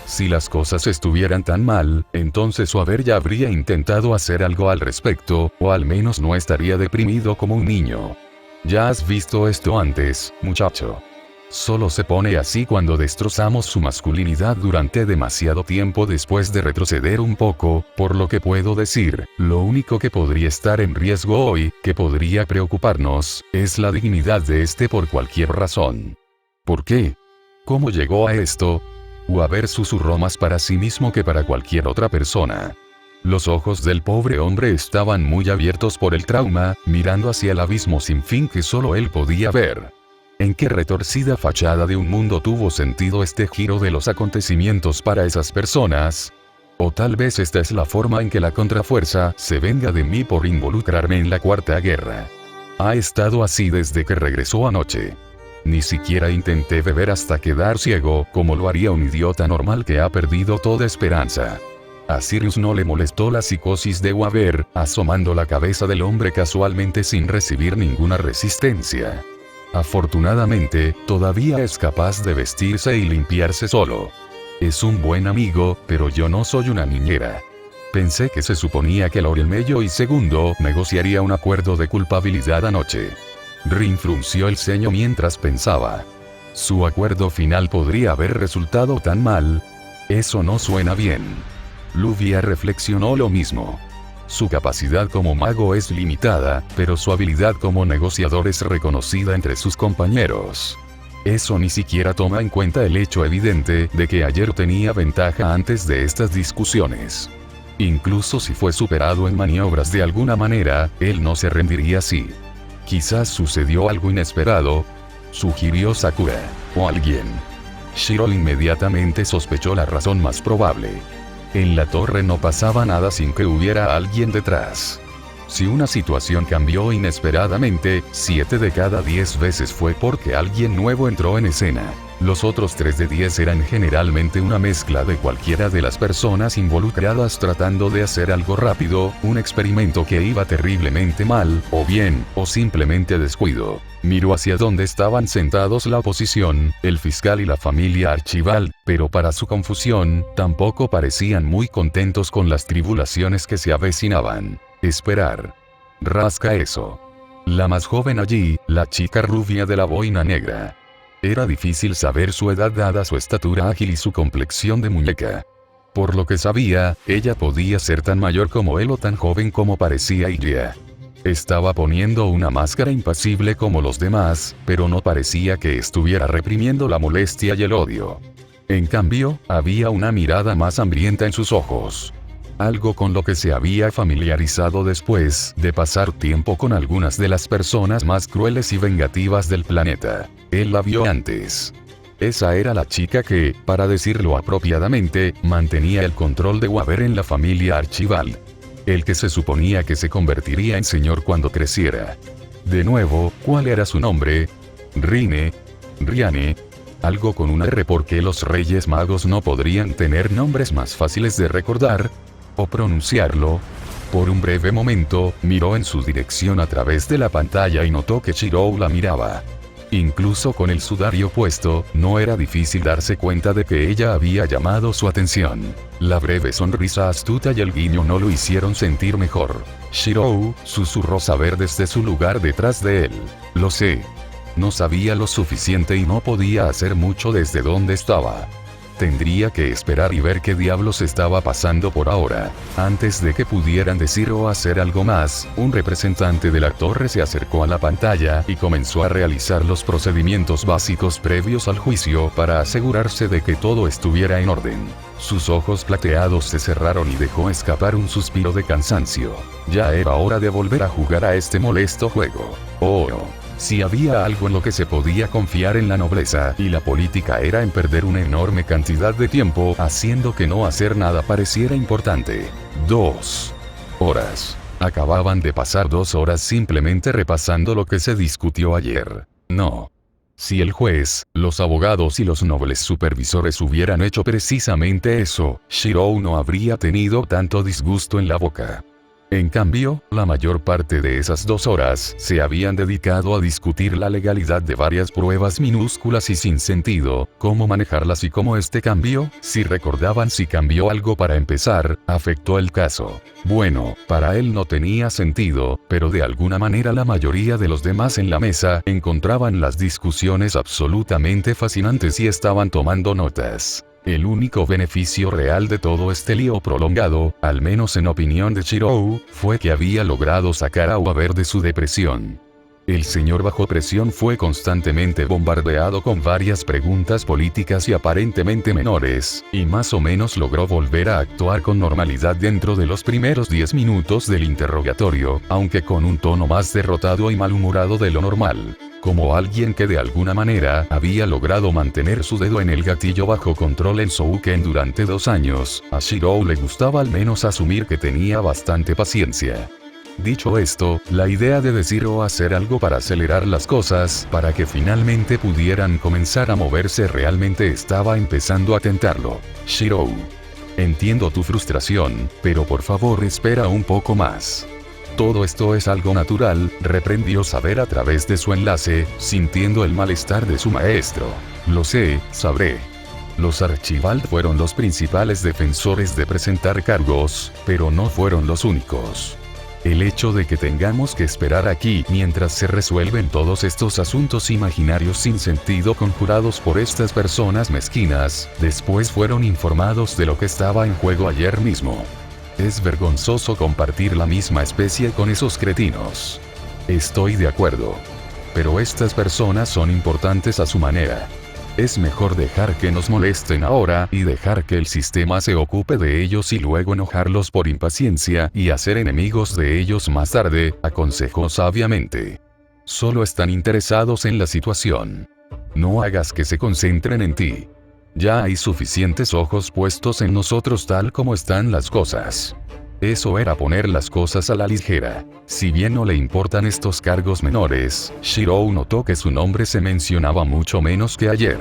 Si las cosas estuvieran tan mal, entonces Waver ya habría intentado hacer algo al respecto, o al menos no estaría deprimido como un niño. Ya has visto esto antes, muchacho. Solo se pone así cuando destrozamos su masculinidad durante demasiado tiempo después de retroceder un poco, por lo que puedo decir, lo único que podría estar en riesgo hoy, que podría preocuparnos, es la dignidad de este por cualquier razón. ¿Por qué? ¿Cómo llegó a esto? Waver susurró más para sí mismo que para cualquier otra persona. Los ojos del pobre hombre estaban muy abiertos por el trauma, mirando hacia el abismo sin fin que solo él podía ver. ¿En qué retorcida fachada de un mundo tuvo sentido este giro de los acontecimientos para esas personas? O tal vez esta es la forma en que la contrafuerza se venga de mí por involucrarme en la Cuarta Guerra. Ha estado así desde que regresó anoche. Ni siquiera intenté beber hasta quedar ciego, como lo haría un idiota normal que ha perdido toda esperanza. A Sirius no le molestó la psicosis de Waver, asomando la cabeza del hombre casualmente sin recibir ninguna resistencia. Afortunadamente, todavía es capaz de vestirse y limpiarse solo. Es un buen amigo, pero yo no soy una niñera. Pensé que se suponía que Lorelmello y Segundo negociaría un acuerdo de culpabilidad anoche. Rin frunció el ceño mientras pensaba. Su acuerdo final podría haber resultado tan mal. Eso no suena bien. Luvia reflexionó lo mismo. Su capacidad como mago es limitada, pero su habilidad como negociador es reconocida entre sus compañeros. Eso ni siquiera toma en cuenta el hecho evidente de que ayer tenía ventaja antes de estas discusiones. Incluso si fue superado en maniobras de alguna manera, él no se rendiría así. Quizás sucedió algo inesperado, sugirió Sakura, o alguien. Shiro inmediatamente sospechó la razón más probable. En la torre no pasaba nada sin que hubiera alguien detrás. Si una situación cambió inesperadamente, 7 de cada 10 veces fue porque alguien nuevo entró en escena. Los otros 3 de 10 eran generalmente una mezcla de cualquiera de las personas involucradas tratando de hacer algo rápido, un experimento que iba terriblemente mal, o bien, o simplemente descuido. Miró hacia donde estaban sentados la oposición, el fiscal y la familia Archibald, pero para su confusión, tampoco parecían muy contentos con las tribulaciones que se avecinaban. Esperar. Rasca eso. La más joven allí, la chica rubia de la boina negra. Era difícil saber su edad dada su estatura ágil y su complexión de muñeca. Por lo que sabía, ella podía ser tan mayor como él o tan joven como parecía ella. Estaba poniendo una máscara impasible como los demás, pero no parecía que estuviera reprimiendo la molestia y el odio. En cambio, había una mirada más hambrienta en sus ojos. Algo con lo que se había familiarizado después de pasar tiempo con algunas de las personas más crueles y vengativas del planeta. Él la vio antes. Esa era la chica que, para decirlo apropiadamente, mantenía el control de Weaver en la familia Archibald. El que se suponía que se convertiría en señor cuando creciera. De nuevo, ¿cuál era su nombre? Riane. Algo con una R porque los Reyes Magos no podrían tener nombres más fáciles de recordar o pronunciarlo. Por un breve momento, miró en su dirección a través de la pantalla y notó que Shirou la miraba. Incluso con el sudario puesto, no era difícil darse cuenta de que ella había llamado su atención. La breve sonrisa astuta y el guiño no lo hicieron sentir mejor. Shirou, susurró saber desde su lugar detrás de él. Lo sé. No sabía lo suficiente y no podía hacer mucho desde donde estaba. Tendría que esperar y ver qué diablos estaba pasando por ahora. Antes de que pudieran decir o hacer algo más, un representante de la torre se acercó a la pantalla y comenzó a realizar los procedimientos básicos previos al juicio para asegurarse de que todo estuviera en orden. Sus ojos plateados se cerraron y dejó escapar un suspiro de cansancio. Ya era hora de volver a jugar a este molesto juego. Oh. Si había algo en lo que se podía confiar en la nobleza y la política era en perder una enorme cantidad de tiempo haciendo que no hacer nada pareciera importante. 2 horas. Acababan de pasar 2 horas simplemente repasando lo que se discutió ayer. No. Si el juez, los abogados y los nobles supervisores hubieran hecho precisamente eso, Shirou no habría tenido tanto disgusto en la boca. En cambio, la mayor parte de esas 2 horas se habían dedicado a discutir la legalidad de varias pruebas minúsculas y sin sentido, cómo manejarlas y cómo este cambio, si recordaban si cambió algo para empezar, afectó el caso. Bueno, para él no tenía sentido, pero de alguna manera la mayoría de los demás en la mesa encontraban las discusiones absolutamente fascinantes y estaban tomando notas. El único beneficio real de todo este lío prolongado, al menos en opinión de Shirou, fue que había logrado sacar a Weaver de su depresión. El señor bajo presión fue constantemente bombardeado con varias preguntas políticas y aparentemente menores, y más o menos logró volver a actuar con normalidad dentro de los primeros 10 minutos del interrogatorio, aunque con un tono más derrotado y malhumorado de lo normal. Como alguien que de alguna manera había logrado mantener su dedo en el gatillo bajo control en Shouken durante 2 años, a Shirou le gustaba al menos asumir que tenía bastante paciencia. Dicho esto, la idea de decir o hacer algo para acelerar las cosas, para que finalmente pudieran comenzar a moverse realmente estaba empezando a tentarlo. Shirou. Entiendo tu frustración, pero por favor espera un poco más. Todo esto es algo natural, reprendió Saber a través de su enlace, sintiendo el malestar de su maestro. Lo sé, sabré. Los Archibald fueron los principales defensores de presentar cargos, pero no fueron los únicos. El hecho de que tengamos que esperar aquí mientras se resuelven todos estos asuntos imaginarios sin sentido conjurados por estas personas mezquinas, después fueron informados de lo que estaba en juego ayer mismo. Es vergonzoso compartir la misma especie con esos cretinos. Estoy de acuerdo. Pero estas personas son importantes a su manera. Es mejor dejar que nos molesten ahora y dejar que el sistema se ocupe de ellos y luego enojarlos por impaciencia y hacer enemigos de ellos más tarde, aconsejó sabiamente. Solo están interesados en la situación. No hagas que se concentren en ti. Ya hay suficientes ojos puestos en nosotros tal como están las cosas. Eso era poner las cosas a la ligera. Si bien no le importan estos cargos menores, Shirou notó que su nombre se mencionaba mucho menos que ayer.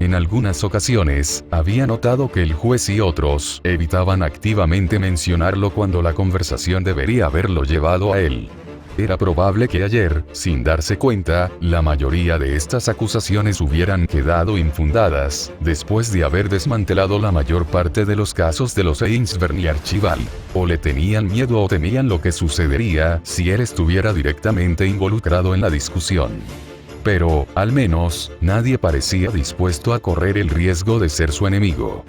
En algunas ocasiones, había notado que el juez y otros evitaban activamente mencionarlo cuando la conversación debería haberlo llevado a él. Era probable que ayer, sin darse cuenta, la mayoría de estas acusaciones hubieran quedado infundadas, después de haber desmantelado la mayor parte de los casos de los Ainsberg y Archival. O le tenían miedo o temían lo que sucedería si él estuviera directamente involucrado en la discusión. Pero, al menos, nadie parecía dispuesto a correr el riesgo de ser su enemigo.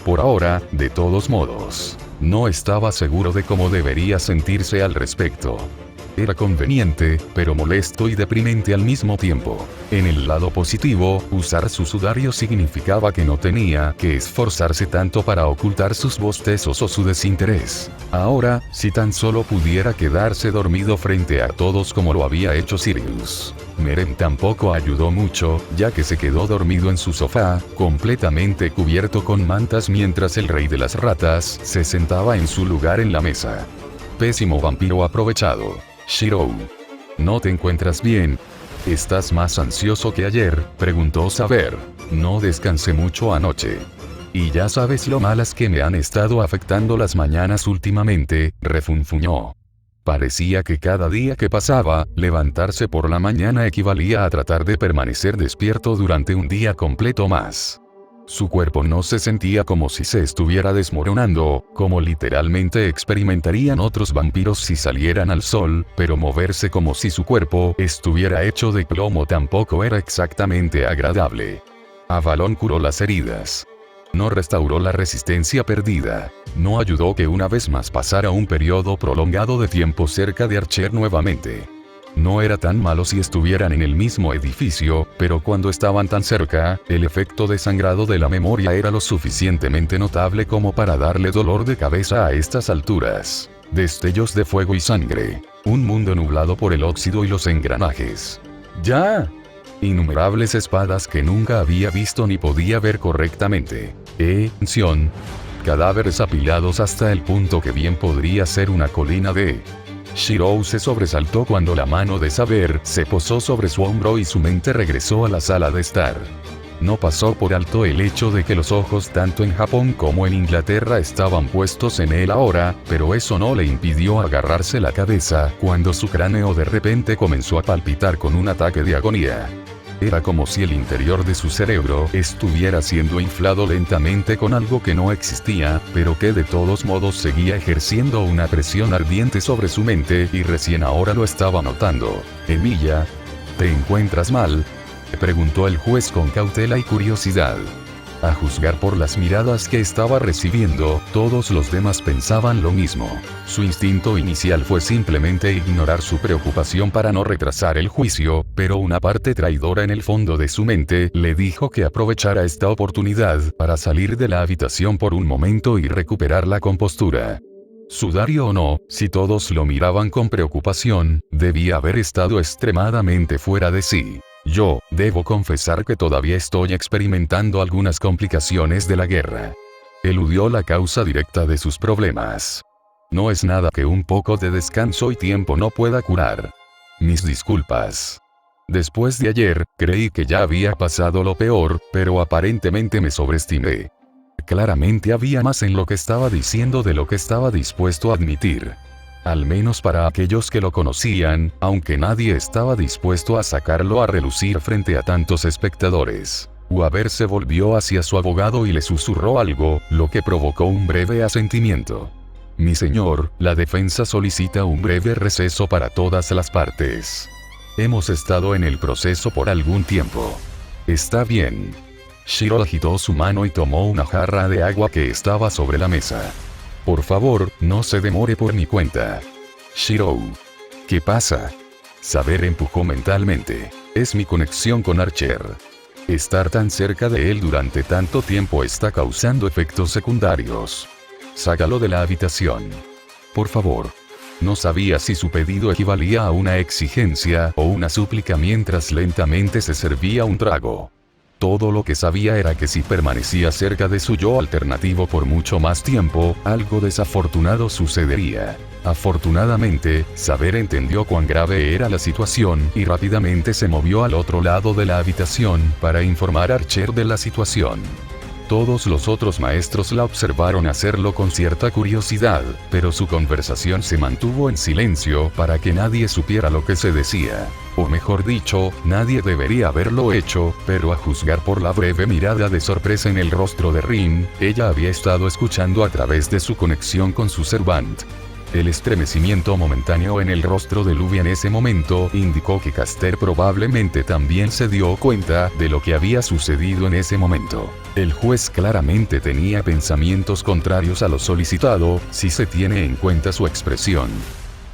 Por ahora, de todos modos, no estaba seguro de cómo debería sentirse al respecto. Era conveniente, pero molesto y deprimente al mismo tiempo. En el lado positivo, usar su sudario significaba que no tenía que esforzarse tanto para ocultar sus bostezos o su desinterés. Ahora, si tan solo pudiera quedarse dormido frente a todos como lo había hecho Sirius. Merem tampoco ayudó mucho, ya que se quedó dormido en su sofá, completamente cubierto con mantas mientras el rey de las ratas se sentaba en su lugar en la mesa. Pésimo vampiro aprovechado. Shirou. ¿No te encuentras bien? ¿Estás más ansioso que ayer?, preguntó Saber. No descansé mucho anoche. Y ya sabes lo malas que me han estado afectando las mañanas últimamente, refunfuñó. Parecía que cada día que pasaba, levantarse por la mañana equivalía a tratar de permanecer despierto durante un día completo más. Su cuerpo no se sentía como si se estuviera desmoronando, como literalmente experimentarían otros vampiros si salieran al sol, pero moverse como si su cuerpo estuviera hecho de plomo tampoco era exactamente agradable. Avalon curó las heridas. No restauró la resistencia perdida. No ayudó que una vez más pasara un periodo prolongado de tiempo cerca de Archer nuevamente. No era tan malo si estuvieran en el mismo edificio, pero cuando estaban tan cerca, el efecto desangrado de la memoria era lo suficientemente notable como para darle dolor de cabeza a estas alturas. Destellos de fuego y sangre. Un mundo nublado por el óxido y los engranajes. ¡Ya! Innumerables espadas que nunca había visto ni podía ver correctamente. Sion. Cadáveres apilados hasta el punto que bien podría ser una colina de... Shirou se sobresaltó cuando la mano de Saber se posó sobre su hombro y su mente regresó a la sala de estar. No pasó por alto el hecho de que los ojos tanto en Japón como en Inglaterra estaban puestos en él ahora, pero eso no le impidió agarrarse la cabeza cuando su cráneo de repente comenzó a palpitar con un ataque de agonía. Era como si el interior de su cerebro estuviera siendo inflado lentamente con algo que no existía, pero que de todos modos seguía ejerciendo una presión ardiente sobre su mente y recién ahora lo estaba notando. Emilia, ¿te encuentras mal?, preguntó el juez con cautela y curiosidad. A juzgar por las miradas que estaba recibiendo, todos los demás pensaban lo mismo. Su instinto inicial fue simplemente ignorar su preocupación para no retrasar el juicio, pero una parte traidora en el fondo de su mente le dijo que aprovechara esta oportunidad para salir de la habitación por un momento y recuperar la compostura. Sudario o no, si todos lo miraban con preocupación, debía haber estado extremadamente fuera de sí. Yo, debo confesar que todavía estoy experimentando algunas complicaciones de la guerra. Eludió la causa directa de sus problemas. No es nada que un poco de descanso y tiempo no pueda curar. Mis disculpas. Después de ayer, creí que ya había pasado lo peor, pero aparentemente me sobreestimé. Claramente había más en lo que estaba diciendo de lo que estaba dispuesto a admitir. Al menos para aquellos que lo conocían, aunque nadie estaba dispuesto a sacarlo a relucir frente a tantos espectadores. Weaver se volvió hacia su abogado y le susurró algo, lo que provocó un breve asentimiento. Mi señor, la defensa solicita un breve receso para todas las partes. Hemos estado en el proceso por algún tiempo. Está bien. Shiro agitó su mano y tomó una jarra de agua que estaba sobre la mesa. Por favor, no se demore por mi cuenta. Shirou. ¿Qué pasa? Saber empujó mentalmente. Es mi conexión con Archer. Estar tan cerca de él durante tanto tiempo está causando efectos secundarios. Sácalo de la habitación. Por favor. No sabía si su pedido equivalía a una exigencia o una súplica mientras lentamente se servía un trago. Todo lo que sabía era que si permanecía cerca de su yo alternativo por mucho más tiempo, algo desafortunado sucedería. Afortunadamente, Saber entendió cuán grave era la situación y rápidamente se movió al otro lado de la habitación para informar a Archer de la situación. Todos los otros maestros la observaron hacerlo con cierta curiosidad, pero su conversación se mantuvo en silencio para que nadie supiera lo que se decía. O mejor dicho, nadie debería haberlo hecho, pero a juzgar por la breve mirada de sorpresa en el rostro de Rin, ella había estado escuchando a través de su conexión con su Servant. El estremecimiento momentáneo en el rostro de Luvia en ese momento indicó que Caster probablemente también se dio cuenta de lo que había sucedido en ese momento. El juez claramente tenía pensamientos contrarios a lo solicitado, si se tiene en cuenta su expresión.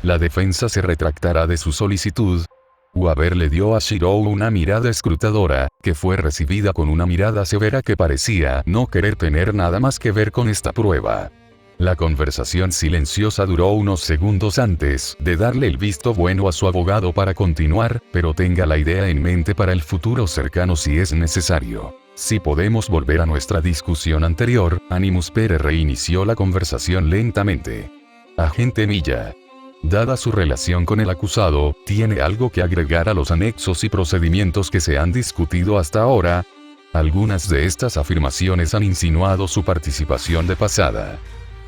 La defensa se retractará de su solicitud. Waver le dio a Shirou una mirada escrutadora, que fue recibida con una mirada severa que parecía no querer tener nada más que ver con esta prueba. La conversación silenciosa duró unos segundos antes de darle el visto bueno a su abogado para continuar, pero tenga la idea en mente para el futuro cercano si es necesario. Si podemos volver a nuestra discusión anterior, Animus Pere reinició la conversación lentamente. Agente Milla. Dada su relación con el acusado, ¿tiene algo que agregar a los anexos y procedimientos que se han discutido hasta ahora? Algunas de estas afirmaciones han insinuado su participación de pasada.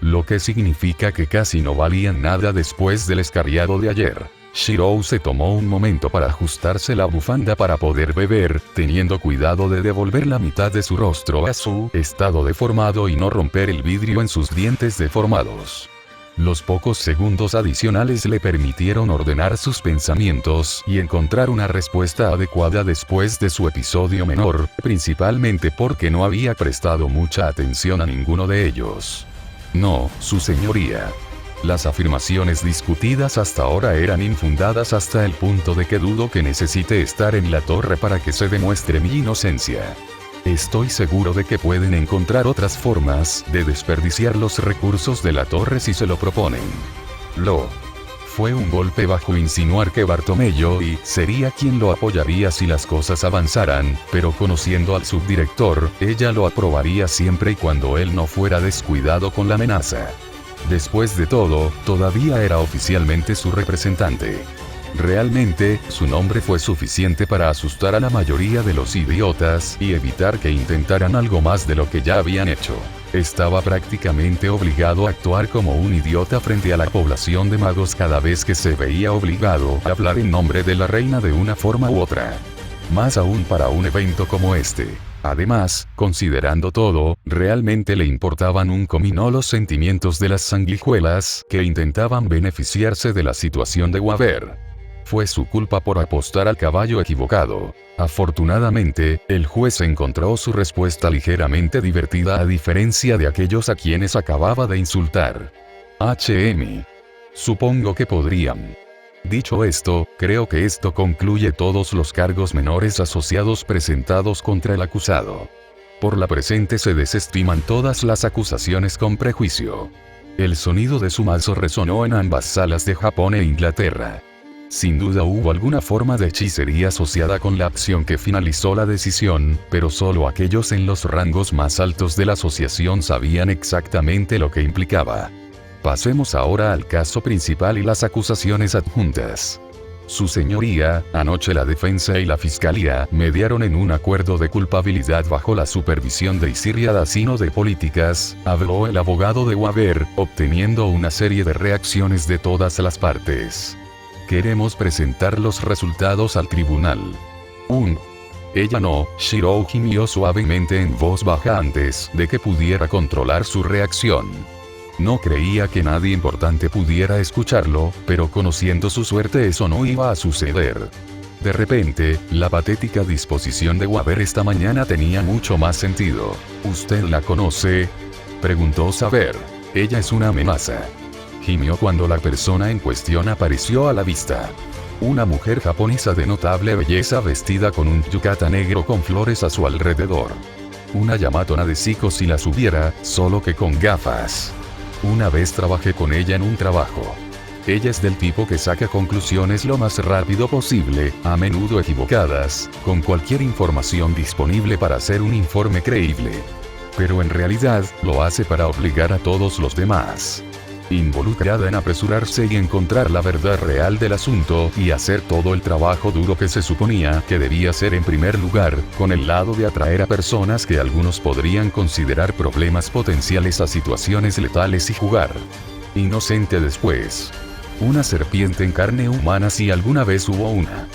Lo que significa que casi no valían nada después del escarriado de ayer. Shirou se tomó un momento para ajustarse la bufanda para poder beber, teniendo cuidado de devolver la mitad de su rostro a su estado deformado y no romper el vidrio en sus dientes deformados. Los pocos segundos adicionales le permitieron ordenar sus pensamientos y encontrar una respuesta adecuada después de su episodio menor, principalmente porque no había prestado mucha atención a ninguno de ellos. No, su señoría. Las afirmaciones discutidas hasta ahora eran infundadas hasta el punto de que dudo que necesite estar en la torre para que se demuestre mi inocencia. Estoy seguro de que pueden encontrar otras formas de desperdiciar los recursos de la torre si se lo proponen. Fue un golpe bajo insinuar que Bartomeu sería quien lo apoyaría si las cosas avanzaran, pero conociendo al subdirector, ella lo aprobaría siempre y cuando él no fuera descuidado con la amenaza. Después de todo, todavía era oficialmente su representante. Realmente, su nombre fue suficiente para asustar a la mayoría de los idiotas y evitar que intentaran algo más de lo que ya habían hecho. Estaba prácticamente obligado a actuar como un idiota frente a la población de magos cada vez que se veía obligado a hablar en nombre de la reina de una forma u otra. Más aún para un evento como este. Además, considerando todo, realmente le importaban un comino los sentimientos de las sanguijuelas que intentaban beneficiarse de la situación de Waver. Fue su culpa por apostar al caballo equivocado. Afortunadamente, el juez encontró su respuesta ligeramente divertida a diferencia de aquellos a quienes acababa de insultar. Supongo que podrían. Dicho esto, creo que esto concluye todos los cargos menores asociados presentados contra el acusado. Por la presente se desestiman todas las acusaciones con prejuicio. El sonido de su mazo resonó en ambas salas de Japón e Inglaterra. Sin duda hubo alguna forma de hechicería asociada con la acción que finalizó la decisión, pero solo aquellos en los rangos más altos de la asociación sabían exactamente lo que implicaba. Pasemos ahora al caso principal y las acusaciones adjuntas. Su señoría, anoche la defensa y la fiscalía mediaron en un acuerdo de culpabilidad bajo la supervisión de Isiria Dacino de Políticas, habló el abogado de Waver, obteniendo una serie de reacciones de todas las partes. Queremos presentar los resultados al tribunal. Ella no, Shirou gimió suavemente en voz baja antes de que pudiera controlar su reacción. No creía que nadie importante pudiera escucharlo, pero conociendo su suerte eso no iba a suceder. De repente, la patética disposición de Waver esta mañana tenía mucho más sentido. ¿Usted la conoce?, preguntó Saber. Ella es una amenaza. Gimió cuando la persona en cuestión apareció a la vista. Una mujer japonesa de notable belleza vestida con un yukata negro con flores a su alrededor. Una Yamato Nadeshiko si las hubiera, solo que con gafas. Una vez trabajé con ella en un trabajo. Ella es del tipo que saca conclusiones lo más rápido posible, a menudo equivocadas, con cualquier información disponible para hacer un informe creíble. Pero en realidad, lo hace para obligar a todos los demás. Involucrada en apresurarse y encontrar la verdad real del asunto y hacer todo el trabajo duro que se suponía que debía hacer en primer lugar, con el lado de atraer a personas que algunos podrían considerar problemas potenciales a situaciones letales y jugar inocente después. Una serpiente en carne humana si alguna vez hubo una.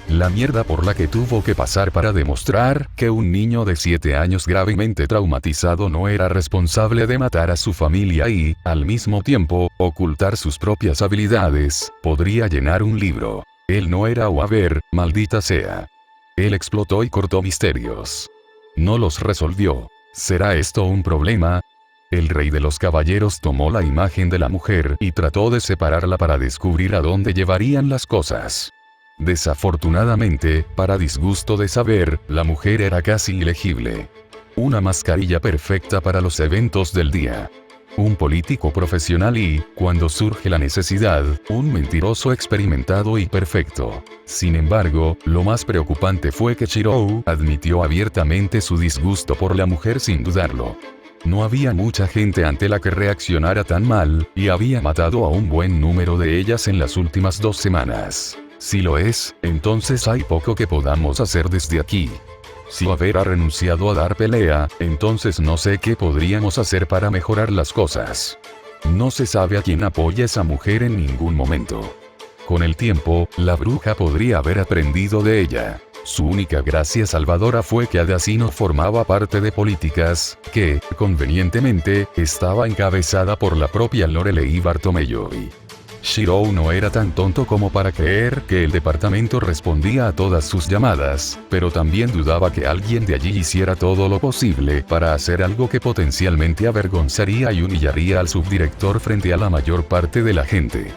La mierda por la que tuvo que pasar para demostrar que un niño de 7 años gravemente traumatizado no era responsable de matar a su familia y, al mismo tiempo, ocultar sus propias habilidades, podría llenar un libro. Él no era Weaver, maldita sea. Él explotó y cortó misterios. No los resolvió. ¿Será esto un problema? El rey de los caballeros tomó la imagen de la mujer y trató de separarla para descubrir a dónde llevarían las cosas. Desafortunadamente, para disgusto de saber, la mujer era casi ilegible. Una mascarilla perfecta para los eventos del día. Un político profesional y, cuando surge la necesidad, un mentiroso experimentado y perfecto. Sin embargo, lo más preocupante fue que Shirou admitió abiertamente su disgusto por la mujer sin dudarlo. No había mucha gente ante la que reaccionara tan mal, y había matado a un buen número de ellas en las últimas 2 semanas. Si lo es, entonces hay poco que podamos hacer desde aquí. Si Weaver ha renunciado a dar pelea, entonces no sé qué podríamos hacer para mejorar las cosas. No se sabe a quién apoya esa mujer en ningún momento. Con el tiempo, la bruja podría haber aprendido de ella. Su única gracia salvadora fue que Adasino formaba parte de políticas, que, convenientemente, estaba encabezada por la propia Lorelei Bartomeuil. Shirou no era tan tonto como para creer que el departamento respondía a todas sus llamadas, pero también dudaba que alguien de allí hiciera todo lo posible para hacer algo que potencialmente avergonzaría y humillaría al subdirector frente a la mayor parte de la gente.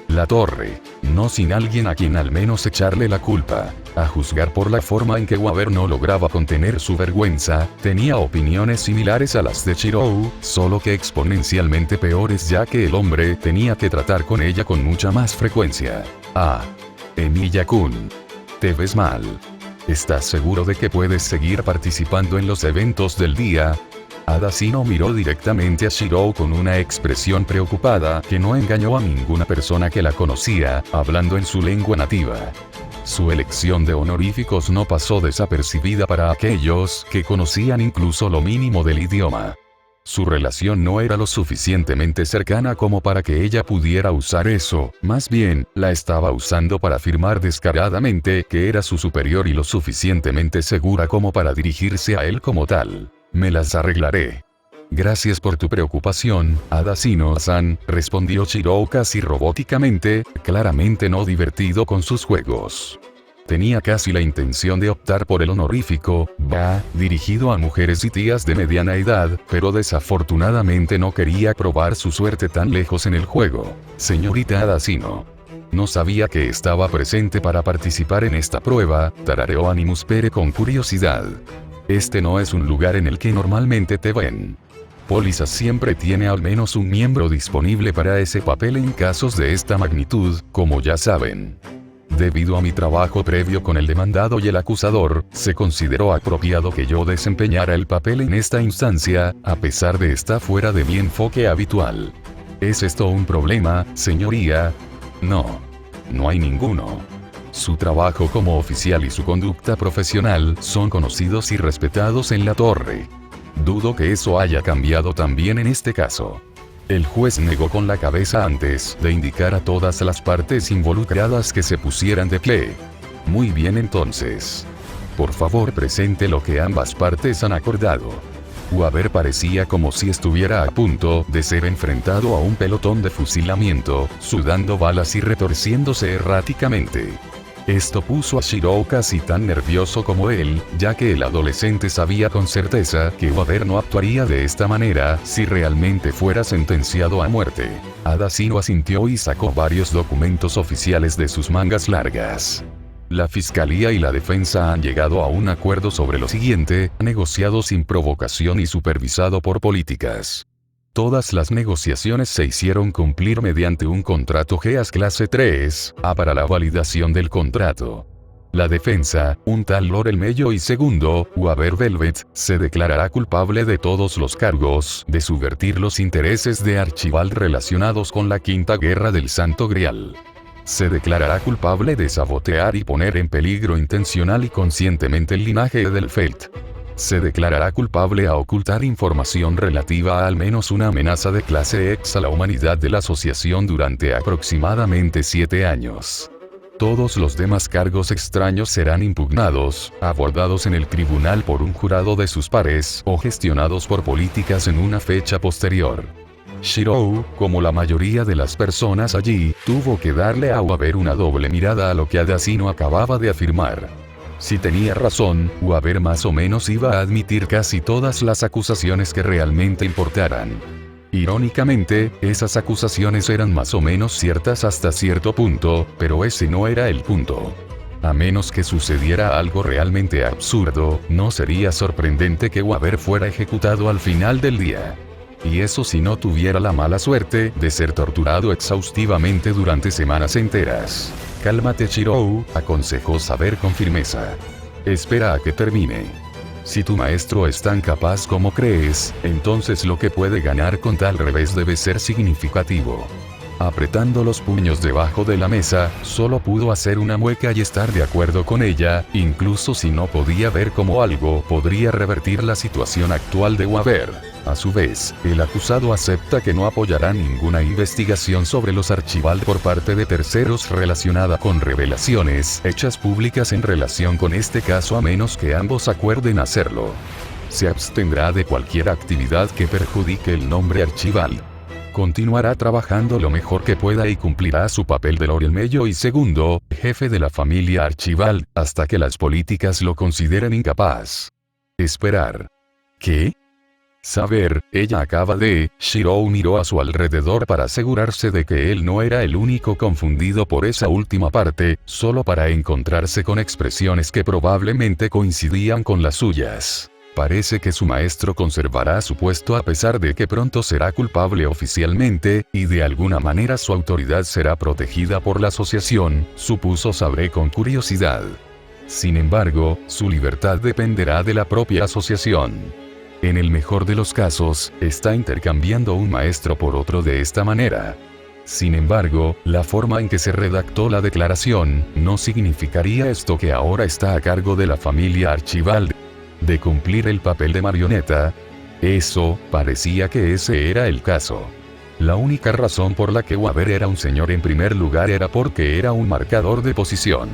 La torre. No sin alguien a quien al menos echarle la culpa. A juzgar por la forma en que Weaver no lograba contener su vergüenza, tenía opiniones similares a las de Shirou, solo que exponencialmente peores ya que el hombre tenía que tratar con ella con mucha más frecuencia. Emilia-kun. Te ves mal. ¿Estás seguro de que puedes seguir participando en los eventos del día? Adasino miró directamente a Shirou con una expresión preocupada que no engañó a ninguna persona que la conocía, hablando en su lengua nativa. Su elección de honoríficos no pasó desapercibida para aquellos que conocían incluso lo mínimo del idioma. Su relación no era lo suficientemente cercana como para que ella pudiera usar eso, más bien, la estaba usando para afirmar descaradamente que era su superior y lo suficientemente segura como para dirigirse a él como tal. Me las arreglaré. Gracias por tu preocupación, Adasino-san, respondió Shirou casi robóticamente, claramente no divertido con sus juegos. Tenía casi la intención de optar por el honorífico, dirigido a mujeres y tías de mediana edad, pero desafortunadamente no quería probar su suerte tan lejos en el juego. Señorita Adasino. No sabía que estaba presente para participar en esta prueba, tarareó Animus Pere con curiosidad. Este no es un lugar en el que normalmente te ven. Póliza siempre tiene al menos un miembro disponible para ese papel en casos de esta magnitud, como ya saben. Debido a mi trabajo previo con el demandado y el acusador, se consideró apropiado que yo desempeñara el papel en esta instancia, a pesar de estar fuera de mi enfoque habitual. ¿Es esto un problema, señoría? No. No hay ninguno. Su trabajo como oficial y su conducta profesional son conocidos y respetados en la torre. Dudo que eso haya cambiado también en este caso. El juez negó con la cabeza antes de indicar a todas las partes involucradas que se pusieran de pie. Muy bien entonces. Por favor presente lo que ambas partes han acordado. Weaver parecía como si estuviera a punto de ser enfrentado a un pelotón de fusilamiento, sudando balas y retorciéndose erráticamente. Esto puso a Shirou casi tan nervioso como él, ya que el adolescente sabía con certeza que Weaver no actuaría de esta manera si realmente fuera sentenciado a muerte. Adasino asintió y sacó varios documentos oficiales de sus mangas largas. La fiscalía y la defensa han llegado a un acuerdo sobre lo siguiente, negociado sin provocación y supervisado por políticas. Todas las negociaciones se hicieron cumplir mediante un contrato GEAS clase 3A para la validación del contrato. La defensa, un tal Lorel Mello y segundo, Waver Velvet, se declarará culpable de todos los cargos de subvertir los intereses de Archibald relacionados con la Quinta Guerra del Santo Grial. Se declarará culpable de sabotear y poner en peligro intencional y conscientemente el linaje Edelfelt. Se declarará culpable a ocultar información relativa a al menos una amenaza de clase X a la humanidad de la asociación durante aproximadamente 7 años. Todos los demás cargos extraños serán impugnados, abordados en el tribunal por un jurado de sus pares o gestionados por políticas en una fecha posterior. Shirou, como la mayoría de las personas allí, tuvo que darle a Waver una doble mirada a lo que Adasino acababa de afirmar. Si tenía razón, Waver más o menos iba a admitir casi todas las acusaciones que realmente importaran. Irónicamente, esas acusaciones eran más o menos ciertas hasta cierto punto, pero ese no era el punto. A menos que sucediera algo realmente absurdo, no sería sorprendente que Waver fuera ejecutado al final del día. Y eso si no tuviera la mala suerte de ser torturado exhaustivamente durante semanas enteras. Cálmate Shirou, aconsejó Saber con firmeza. Espera a que termine. Si tu maestro es tan capaz como crees, entonces lo que puede ganar con tal revés debe ser significativo. Apretando los puños debajo de la mesa, solo pudo hacer una mueca y estar de acuerdo con ella, incluso si no podía ver cómo algo podría revertir la situación actual de Waver. A su vez, el acusado acepta que no apoyará ninguna investigación sobre los Archibald por parte de terceros relacionada con revelaciones hechas públicas en relación con este caso a menos que ambos acuerden hacerlo. Se abstendrá de cualquier actividad que perjudique el nombre Archibald. Continuará trabajando lo mejor que pueda y cumplirá su papel de Lorel Mello y segundo, jefe de la familia Archibald, hasta que las políticas lo consideren incapaz. Esperar. ¿Qué? Saber, ella acaba de... Shirou miró a su alrededor para asegurarse de que él no era el único confundido por esa última parte, solo para encontrarse con expresiones que probablemente coincidían con las suyas. Parece que su maestro conservará su puesto a pesar de que pronto será culpable oficialmente, y de alguna manera su autoridad será protegida por la asociación, supuso Sabre con curiosidad. Sin embargo, su libertad dependerá de la propia asociación. En el mejor de los casos, está intercambiando un maestro por otro de esta manera. Sin embargo, la forma en que se redactó la declaración, no significaría esto que ahora está a cargo de la familia Archibald. De cumplir el papel de marioneta. Eso, parecía que ese era el caso. La única razón por la que Waver era un señor en primer lugar era porque era un marcador de posición.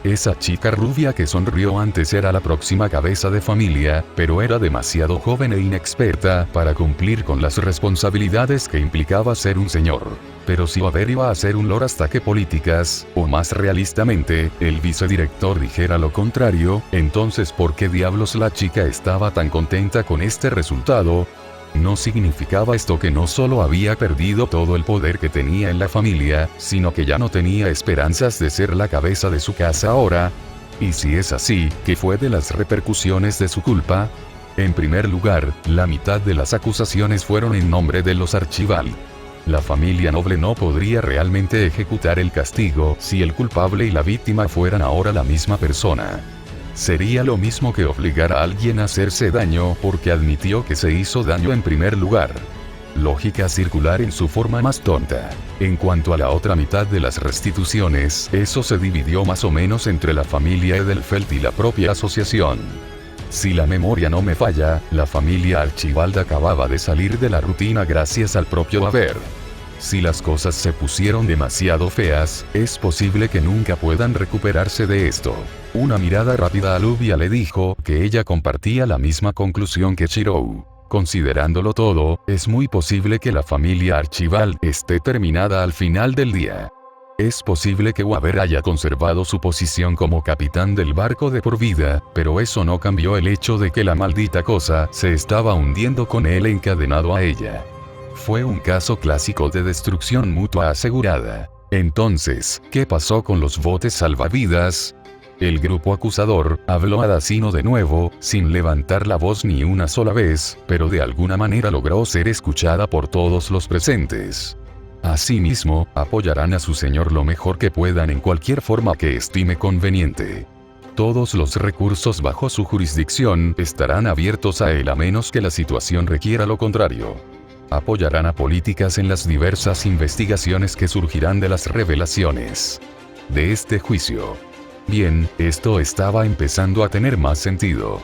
Esa chica rubia que sonrió antes era la próxima cabeza de familia, pero era demasiado joven e inexperta para cumplir con las responsabilidades que implicaba ser un señor. Pero si Waver iba a ser un lord hasta que políticas, o más realistamente, el vicedirector dijera lo contrario, entonces ¿por qué diablos la chica estaba tan contenta con este resultado? No significaba esto que no solo había perdido todo el poder que tenía en la familia, sino que ya no tenía esperanzas de ser la cabeza de su casa ahora. Y si es así, ¿qué fue de las repercusiones de su culpa? En primer lugar, la mitad de las acusaciones fueron en nombre de los Archibald. La familia noble no podría realmente ejecutar el castigo si el culpable y la víctima fueran ahora la misma persona. Sería lo mismo que obligar a alguien a hacerse daño porque admitió que se hizo daño en primer lugar. Lógica circular en su forma más tonta. En cuanto a la otra mitad de las restituciones, eso se dividió más o menos entre la familia Edelfelt y la propia asociación. Si la memoria no me falla, la familia Archibald acababa de salir de la rutina gracias al propio Waver. Si las cosas se pusieron demasiado feas, es posible que nunca puedan recuperarse de esto. Una mirada rápida a Luvia le dijo que ella compartía la misma conclusión que Shirou. Considerándolo todo, es muy posible que la familia Archibald esté terminada al final del día. Es posible que Waver haya conservado su posición como capitán del barco de por vida, pero eso no cambió el hecho de que la maldita cosa se estaba hundiendo con él encadenado a ella. Fue un caso clásico de destrucción mutua asegurada. Entonces, ¿qué pasó con los botes salvavidas? El grupo acusador habló a Dacino de nuevo, sin levantar la voz ni una sola vez, pero de alguna manera logró ser escuchada por todos los presentes. Asimismo, apoyarán a su señor lo mejor que puedan en cualquier forma que estime conveniente. Todos los recursos bajo su jurisdicción estarán abiertos a él a menos que la situación requiera lo contrario. Apoyarán a políticas en las diversas investigaciones que surgirán de las revelaciones de este juicio. Bien, esto estaba empezando a tener más sentido.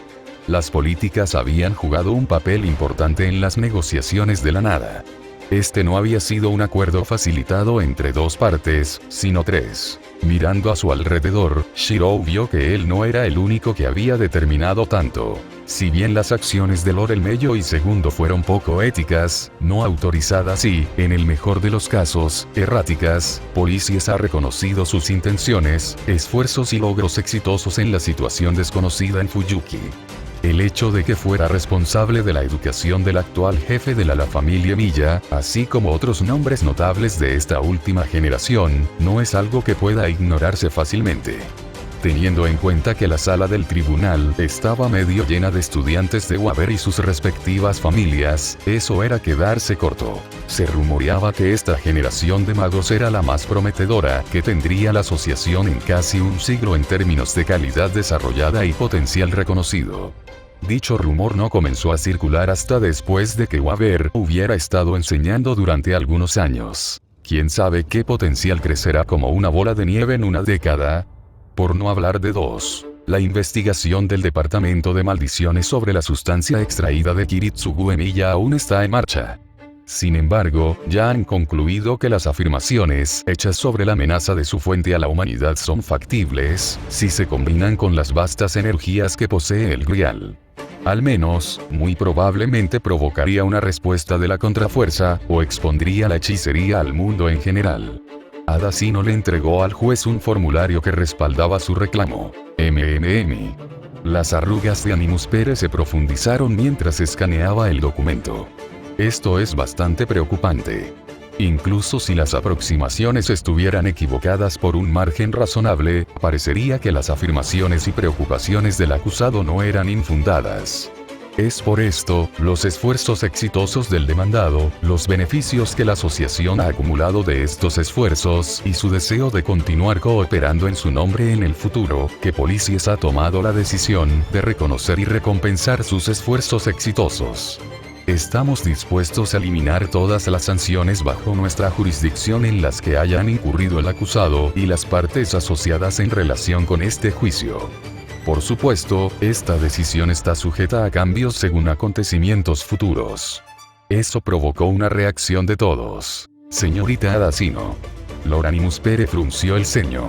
Las políticas habían jugado un papel importante en las negociaciones de la nada. Este no había sido un acuerdo facilitado entre dos partes, sino tres. Mirando a su alrededor, Shirou vio que él no era el único que había determinado tanto. Si bien las acciones de Lord el Mello y Segundo fueron poco éticas, no autorizadas y, en el mejor de los casos, erráticas, Policias ha reconocido sus intenciones, esfuerzos y logros exitosos en la situación desconocida en Fuyuki. El hecho de que fuera responsable de la educación del actual jefe de la familia Miya, así como otros nombres notables de esta última generación, no es algo que pueda ignorarse fácilmente. Teniendo en cuenta que la sala del tribunal estaba medio llena de estudiantes de Waver y sus respectivas familias, eso era quedarse corto. Se rumoreaba que esta generación de magos era la más prometedora que tendría la asociación en casi un siglo en términos de calidad desarrollada y potencial reconocido. Dicho rumor no comenzó a circular hasta después de que Waver hubiera estado enseñando durante algunos años. ¿Quién sabe qué potencial crecerá como una bola de nieve en una década? Por no hablar de dos. La investigación del Departamento de Maldiciones sobre la sustancia extraída de Kiritsugu Emiya aún está en marcha. Sin embargo, ya han concluido que las afirmaciones hechas sobre la amenaza de su fuente a la humanidad son factibles, si se combinan con las vastas energías que posee el Grial. Al menos, muy probablemente provocaría una respuesta de la contrafuerza, o expondría la hechicería al mundo en general. Dacino le entregó al juez un formulario que respaldaba su reclamo. Las arrugas de Animus Pérez se profundizaron mientras escaneaba el documento. Esto es bastante preocupante. Incluso si las aproximaciones estuvieran equivocadas por un margen razonable, parecería que las afirmaciones y preocupaciones del acusado no eran infundadas. Es por esto, los esfuerzos exitosos del demandado, los beneficios que la asociación ha acumulado de estos esfuerzos y su deseo de continuar cooperando en su nombre en el futuro, que Policias ha tomado la decisión de reconocer y recompensar sus esfuerzos exitosos. Estamos dispuestos a eliminar todas las sanciones bajo nuestra jurisdicción en las que hayan incurrido el acusado y las partes asociadas en relación con este juicio. Por supuesto, esta decisión está sujeta a cambios según acontecimientos futuros. Eso provocó una reacción de todos. Señorita Dacino. Lord Animus Pérez frunció el ceño.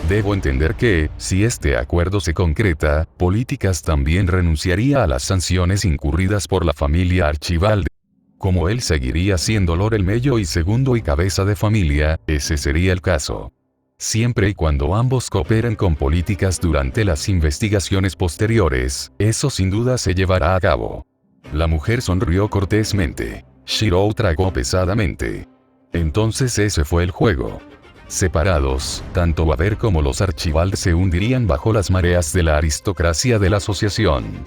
Debo entender que, si este acuerdo se concreta, Políticas también renunciaría a las sanciones incurridas por la familia Archibaldi. Como él seguiría siendo Lord el Mello y Segundo y cabeza de familia, ese sería el caso. Siempre y cuando ambos cooperen con Políticas durante las investigaciones posteriores, eso sin duda se llevará a cabo. La mujer sonrió cortésmente. Shirou tragó pesadamente. Entonces ese fue el juego. Separados, tanto Waver como los Archibald se hundirían bajo las mareas de la aristocracia de la asociación.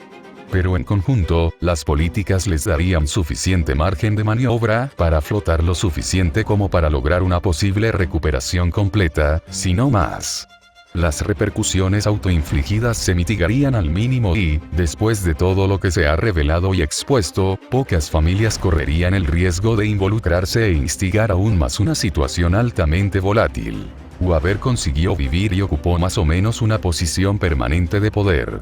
Pero en conjunto, las Políticas les darían suficiente margen de maniobra para flotar lo suficiente como para lograr una posible recuperación completa, si no más. Las repercusiones autoinfligidas se mitigarían al mínimo y, después de todo lo que se ha revelado y expuesto, pocas familias correrían el riesgo de involucrarse e instigar aún más una situación altamente volátil. Waver consiguió vivir y ocupó más o menos una posición permanente de poder.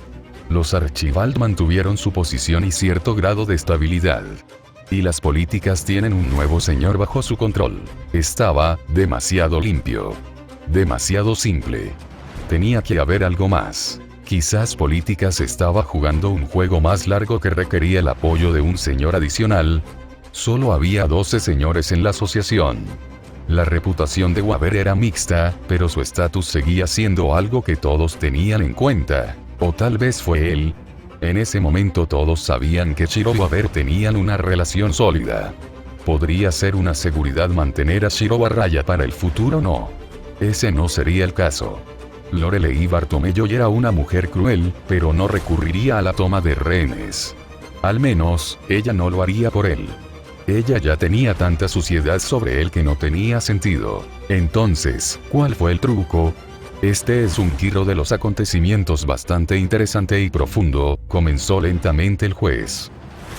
Los Archibald mantuvieron su posición y cierto grado de estabilidad. Y las Políticas tienen un nuevo señor bajo su control. Estaba demasiado limpio. Demasiado simple. Tenía que haber algo más. Quizás Políticas estaba jugando un juego más largo que requería el apoyo de un señor adicional. Solo había 12 señores en la asociación. La reputación de Waver era mixta, pero su estatus seguía siendo algo que todos tenían en cuenta. O tal vez fue él. En ese momento todos sabían que Shirou y Waver tenían una relación sólida. ¿Podría ser una seguridad mantener a Shirou a raya para el futuro? No. Ese no sería el caso. Lorelei Bartomeu era una mujer cruel, pero no recurriría a la toma de rehenes. Al menos, ella no lo haría por él. Ella ya tenía tanta suciedad sobre él que no tenía sentido. Entonces, ¿cuál fue el truco? Este es un giro de los acontecimientos bastante interesante y profundo, comenzó lentamente el juez.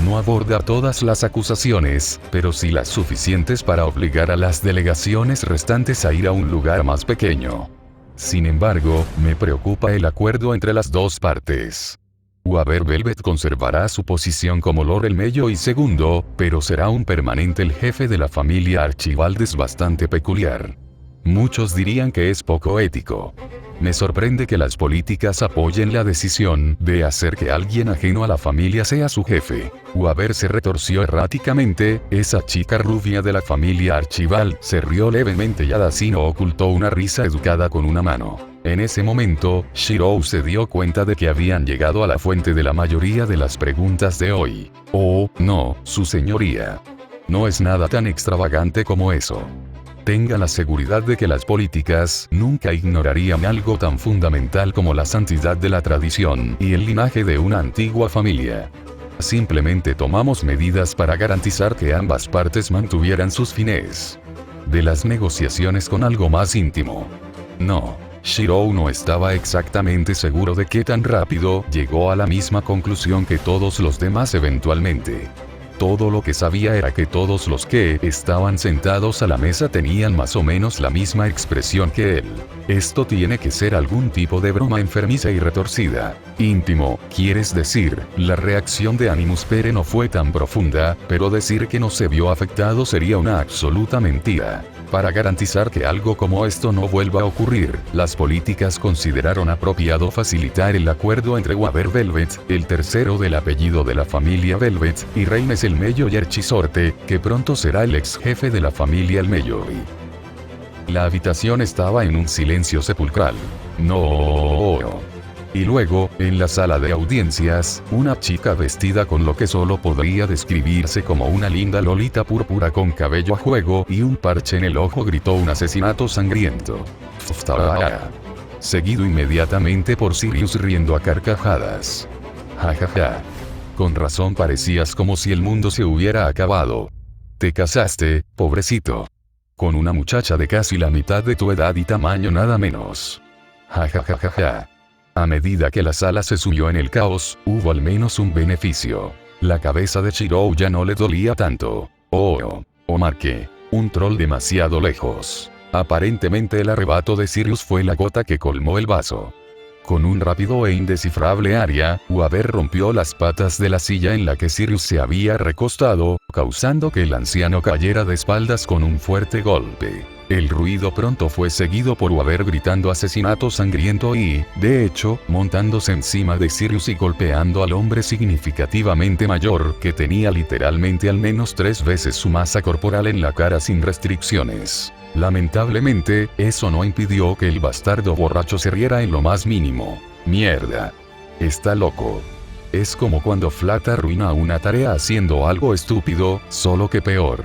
No aborda todas las acusaciones, pero sí las suficientes para obligar a las delegaciones restantes a ir a un lugar más pequeño. Sin embargo, me preocupa el acuerdo entre las dos partes. Waver Velvet conservará su posición como Lord el Mello y segundo, pero será un permanente el jefe de la familia Archibaldes bastante peculiar. Muchos dirían que es poco ético. Me sorprende que las políticas apoyen la decisión de hacer que alguien ajeno a la familia sea su jefe. Waver se retorció erráticamente, esa chica rubia de la familia Archibald se rió levemente y Adasino ocultó una risa educada con una mano. En ese momento, Shirou se dio cuenta de que habían llegado a la fuente de la mayoría de las preguntas de hoy. Oh, no, su señoría. No es nada tan extravagante como eso. Tenga la seguridad de que las políticas nunca ignorarían algo tan fundamental como la santidad de la tradición y el linaje de una antigua familia. Simplemente tomamos medidas para garantizar que ambas partes mantuvieran sus fines de las negociaciones con algo más íntimo. No, Shirou no estaba exactamente seguro de qué tan rápido llegó a la misma conclusión que todos los demás eventualmente. Todo lo que sabía era que todos los que estaban sentados a la mesa tenían más o menos la misma expresión que él. Esto tiene que ser algún tipo de broma enfermiza y retorcida. Íntimo, quieres decir, la reacción de Animus Pere no fue tan profunda, pero decir que no se vio afectado sería una absoluta mentira. Para garantizar que algo como esto no vuelva a ocurrir, las políticas consideraron apropiado facilitar el acuerdo entre Waver Velvet, el tercero del apellido de la familia Velvet, y Reines el Mello y Archisorte, que pronto será el ex jefe de la familia el Mello. La habitación estaba en un silencio sepulcral. No. Y luego, en la sala de audiencias, una chica vestida con lo que solo podría describirse como una linda lolita púrpura con cabello a juego y un parche en el ojo gritó un asesinato sangriento. Seguido inmediatamente por Sirius riendo a carcajadas. Jajaja. Con razón parecías como si el mundo se hubiera acabado. Te casaste, pobrecito. Con una muchacha de casi la mitad de tu edad y tamaño nada menos. Jajajajaja. A medida que la sala se sumió en el caos, hubo al menos un beneficio. La cabeza de Shirou ya no le dolía tanto. Oh, marqué. Un troll demasiado lejos. Aparentemente el arrebato de Sirius fue la gota que colmó el vaso. Con un rápido e indescifrable aria, Waver rompió las patas de la silla en la que Sirius se había recostado, causando que el anciano cayera de espaldas con un fuerte golpe. El ruido pronto fue seguido por Waver gritando asesinato sangriento y, de hecho, montándose encima de Sirius y golpeando al hombre significativamente mayor que tenía literalmente al menos 3 veces su masa corporal en la cara sin restricciones. Lamentablemente, eso no impidió que el bastardo borracho se riera en lo más mínimo. Mierda. Está loco. Es como cuando Flat arruina una tarea haciendo algo estúpido, solo que peor.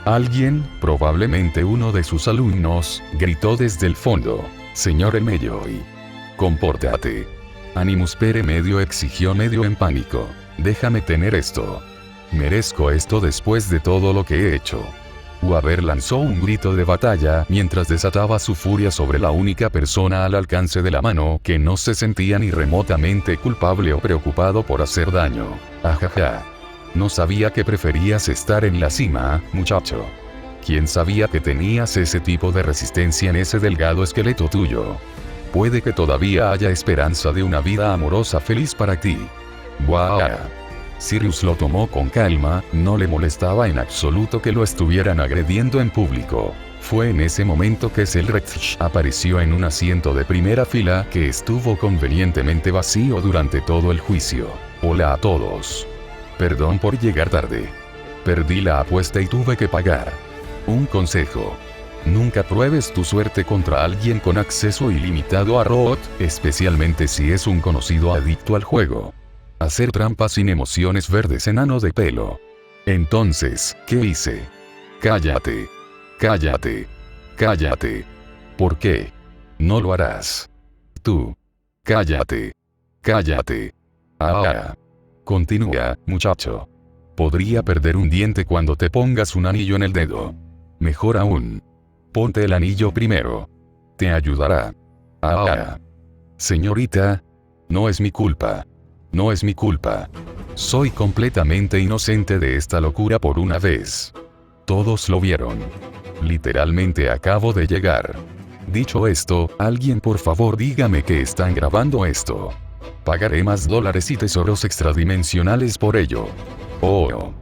Alguien, probablemente uno de sus alumnos, gritó desde el fondo. Señor el Melloy. Compórtate. Animus Pere medio exigió medio en pánico. Déjame tener esto. Merezco esto después de todo lo que he hecho. Waver lanzó un grito de batalla mientras desataba su furia sobre la única persona al alcance de la mano que no se sentía ni remotamente culpable o preocupado por hacer daño. Ajaja. No sabía que preferías estar en la cima, muchacho. ¿Quién sabía que tenías ese tipo de resistencia en ese delgado esqueleto tuyo? Puede que todavía haya esperanza de una vida amorosa feliz para ti. ¡Guau! Sirius lo tomó con calma, no le molestaba en absoluto que lo estuvieran agrediendo en público. Fue en ese momento que Selrex apareció en un asiento de primera fila que estuvo convenientemente vacío durante todo el juicio. Hola a todos. Perdón por llegar tarde. Perdí la apuesta y tuve que pagar. Un consejo. Nunca pruebes tu suerte contra alguien con acceso ilimitado a ROT, especialmente si es un conocido adicto al juego. Hacer trampas sin emociones verdes enano de pelo. Entonces, ¿qué hice? Cállate. Cállate. Cállate. ¿Por qué? No lo harás. Tú. Cállate. Cállate. Ah. Continúa, muchacho. Podría perder un diente cuando te pongas un anillo en el dedo. Mejor aún. Ponte el anillo primero. Te ayudará. Ah. Señorita. No es mi culpa. No es mi culpa. Soy completamente inocente de esta locura por una vez. Todos lo vieron. Literalmente acabo de llegar. Dicho esto, alguien por favor dígame que están grabando esto. Pagaré más dólares y tesoros extradimensionales por ello. Oh.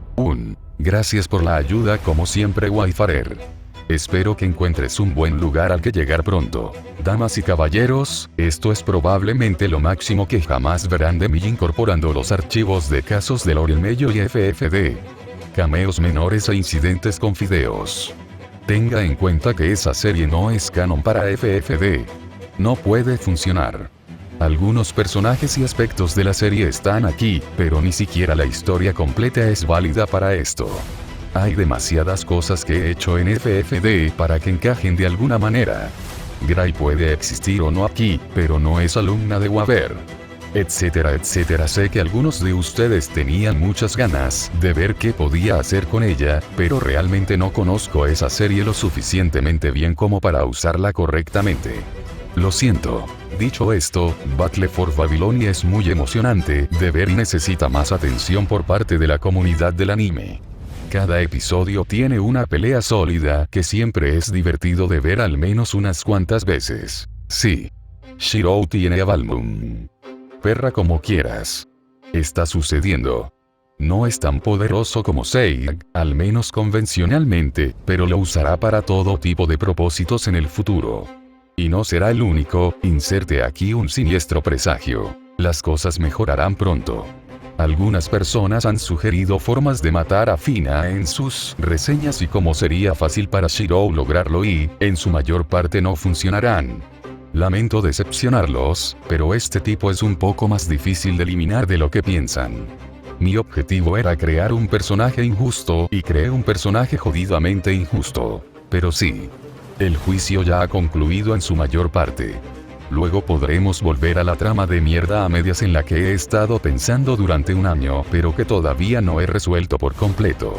Gracias por la ayuda como siempre, Wayfarer. Espero que encuentres un buen lugar al que llegar pronto. Damas y caballeros, esto es probablemente lo máximo que jamás verán de mí incorporando los archivos de casos de Laurel Mayo y FFD. Cameos menores e incidentes con fideos. Tenga en cuenta que esa serie no es canon para FFD. No puede funcionar. Algunos personajes y aspectos de la serie están aquí, pero ni siquiera la historia completa es válida para esto. Hay demasiadas cosas que he hecho en FFD para que encajen de alguna manera. Gray puede existir o no aquí, pero no es alumna de Waver. Etcétera, etcétera. Sé que algunos de ustedes tenían muchas ganas de ver qué podía hacer con ella, pero realmente no conozco esa serie lo suficientemente bien como para usarla correctamente. Lo siento. Dicho esto, Battle for Babilonia es muy emocionante de ver y necesita más atención por parte de la comunidad del anime. Cada episodio tiene una pelea sólida que siempre es divertido de ver al menos unas cuantas veces. Sí. Shirou tiene a Balmung. Perra como quieras. Está sucediendo. No es tan poderoso como Seig, al menos convencionalmente, pero lo usará para todo tipo de propósitos en el futuro. Y no será el único, inserte aquí un siniestro presagio. Las cosas mejorarán pronto. Algunas personas han sugerido formas de matar a Fina en sus reseñas y cómo sería fácil para Shirou lograrlo y, en su mayor parte no funcionarán. Lamento decepcionarlos, pero este tipo es un poco más difícil de eliminar de lo que piensan. Mi objetivo era crear un personaje injusto y creé un personaje jodidamente injusto. Pero sí. El juicio ya ha concluido en su mayor parte. Luego podremos volver a la trama de mierda a medias en la que he estado pensando durante un año, pero que todavía no he resuelto por completo.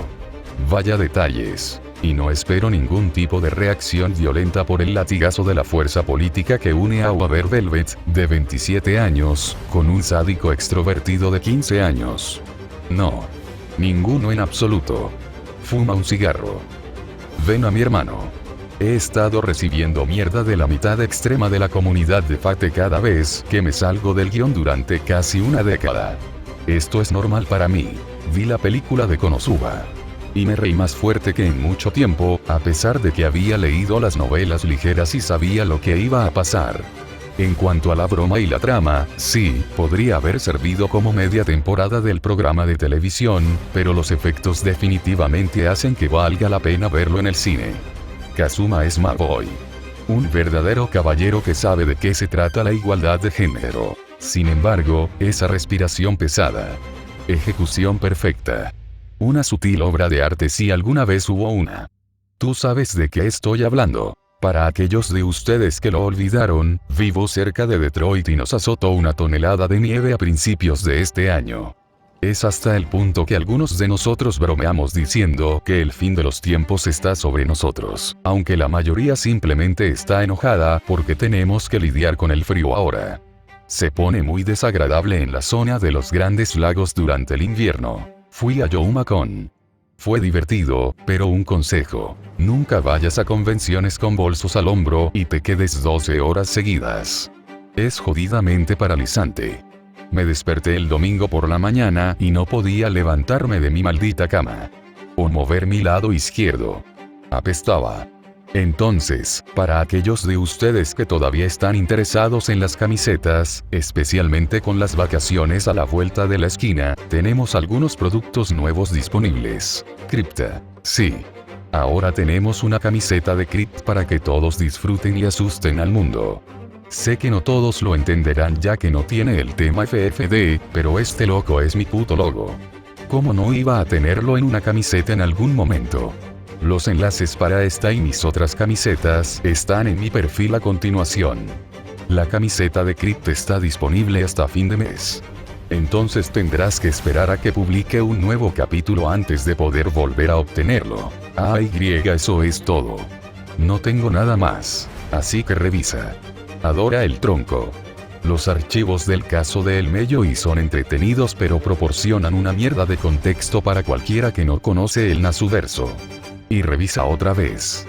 Vaya detalles. Y no espero ningún tipo de reacción violenta por el latigazo de la fuerza política que une a Waver Velvet, de 27 años, con un sádico extrovertido de 15 años. No. Ninguno en absoluto. Fuma un cigarro. Ven a mi hermano. He estado recibiendo mierda de la mitad extrema de la comunidad de Fate cada vez que me salgo del guión durante casi una década. Esto es normal para mí. Vi la película de Konosuba. Y me reí más fuerte que en mucho tiempo, a pesar de que había leído las novelas ligeras y sabía lo que iba a pasar. En cuanto a la broma y la trama, sí, podría haber servido como media temporada del programa de televisión, pero los efectos definitivamente hacen que valga la pena verlo en el cine. Kazuma es Maboy. Un verdadero caballero que sabe de qué se trata la igualdad de género. Sin embargo, esa respiración pesada. Ejecución perfecta. Una sutil obra de arte si alguna vez hubo una. Tú sabes de qué estoy hablando. Para aquellos de ustedes que lo olvidaron, vivo cerca de Detroit y nos azotó una tonelada de nieve a principios de este año. Es hasta el punto que algunos de nosotros bromeamos diciendo que el fin de los tiempos está sobre nosotros, aunque la mayoría simplemente está enojada porque tenemos que lidiar con el frío ahora. Se pone muy desagradable en la zona de los grandes lagos durante el invierno. Fui a Youmacon. Fue divertido, pero un consejo: nunca vayas a convenciones con bolsos al hombro y te quedes 12 horas seguidas. Es jodidamente paralizante. Me desperté el domingo por la mañana y no podía levantarme de mi maldita cama. O mover mi lado izquierdo. Apestaba. Entonces, para aquellos de ustedes que todavía están interesados en las camisetas, especialmente con las vacaciones a la vuelta de la esquina, tenemos algunos productos nuevos disponibles. Crypta. Sí. Ahora tenemos una camiseta de Crypt para que todos disfruten y asusten al mundo. Sé que no todos lo entenderán ya que no tiene el tema FFD, pero este loco es mi puto logo. ¿Cómo no iba a tenerlo en una camiseta en algún momento? Los enlaces para esta y mis otras camisetas están en mi perfil a continuación. La camiseta de Crypt está disponible hasta fin de mes. Entonces tendrás que esperar a que publique un nuevo capítulo antes de poder volver a obtenerlo. Eso es todo. No tengo nada más. Así que revisa. Adora el tronco. Los archivos del caso de El Mello y son entretenidos pero proporcionan una mierda de contexto para cualquiera que no conoce el Nasuverso. Y revisa otra vez.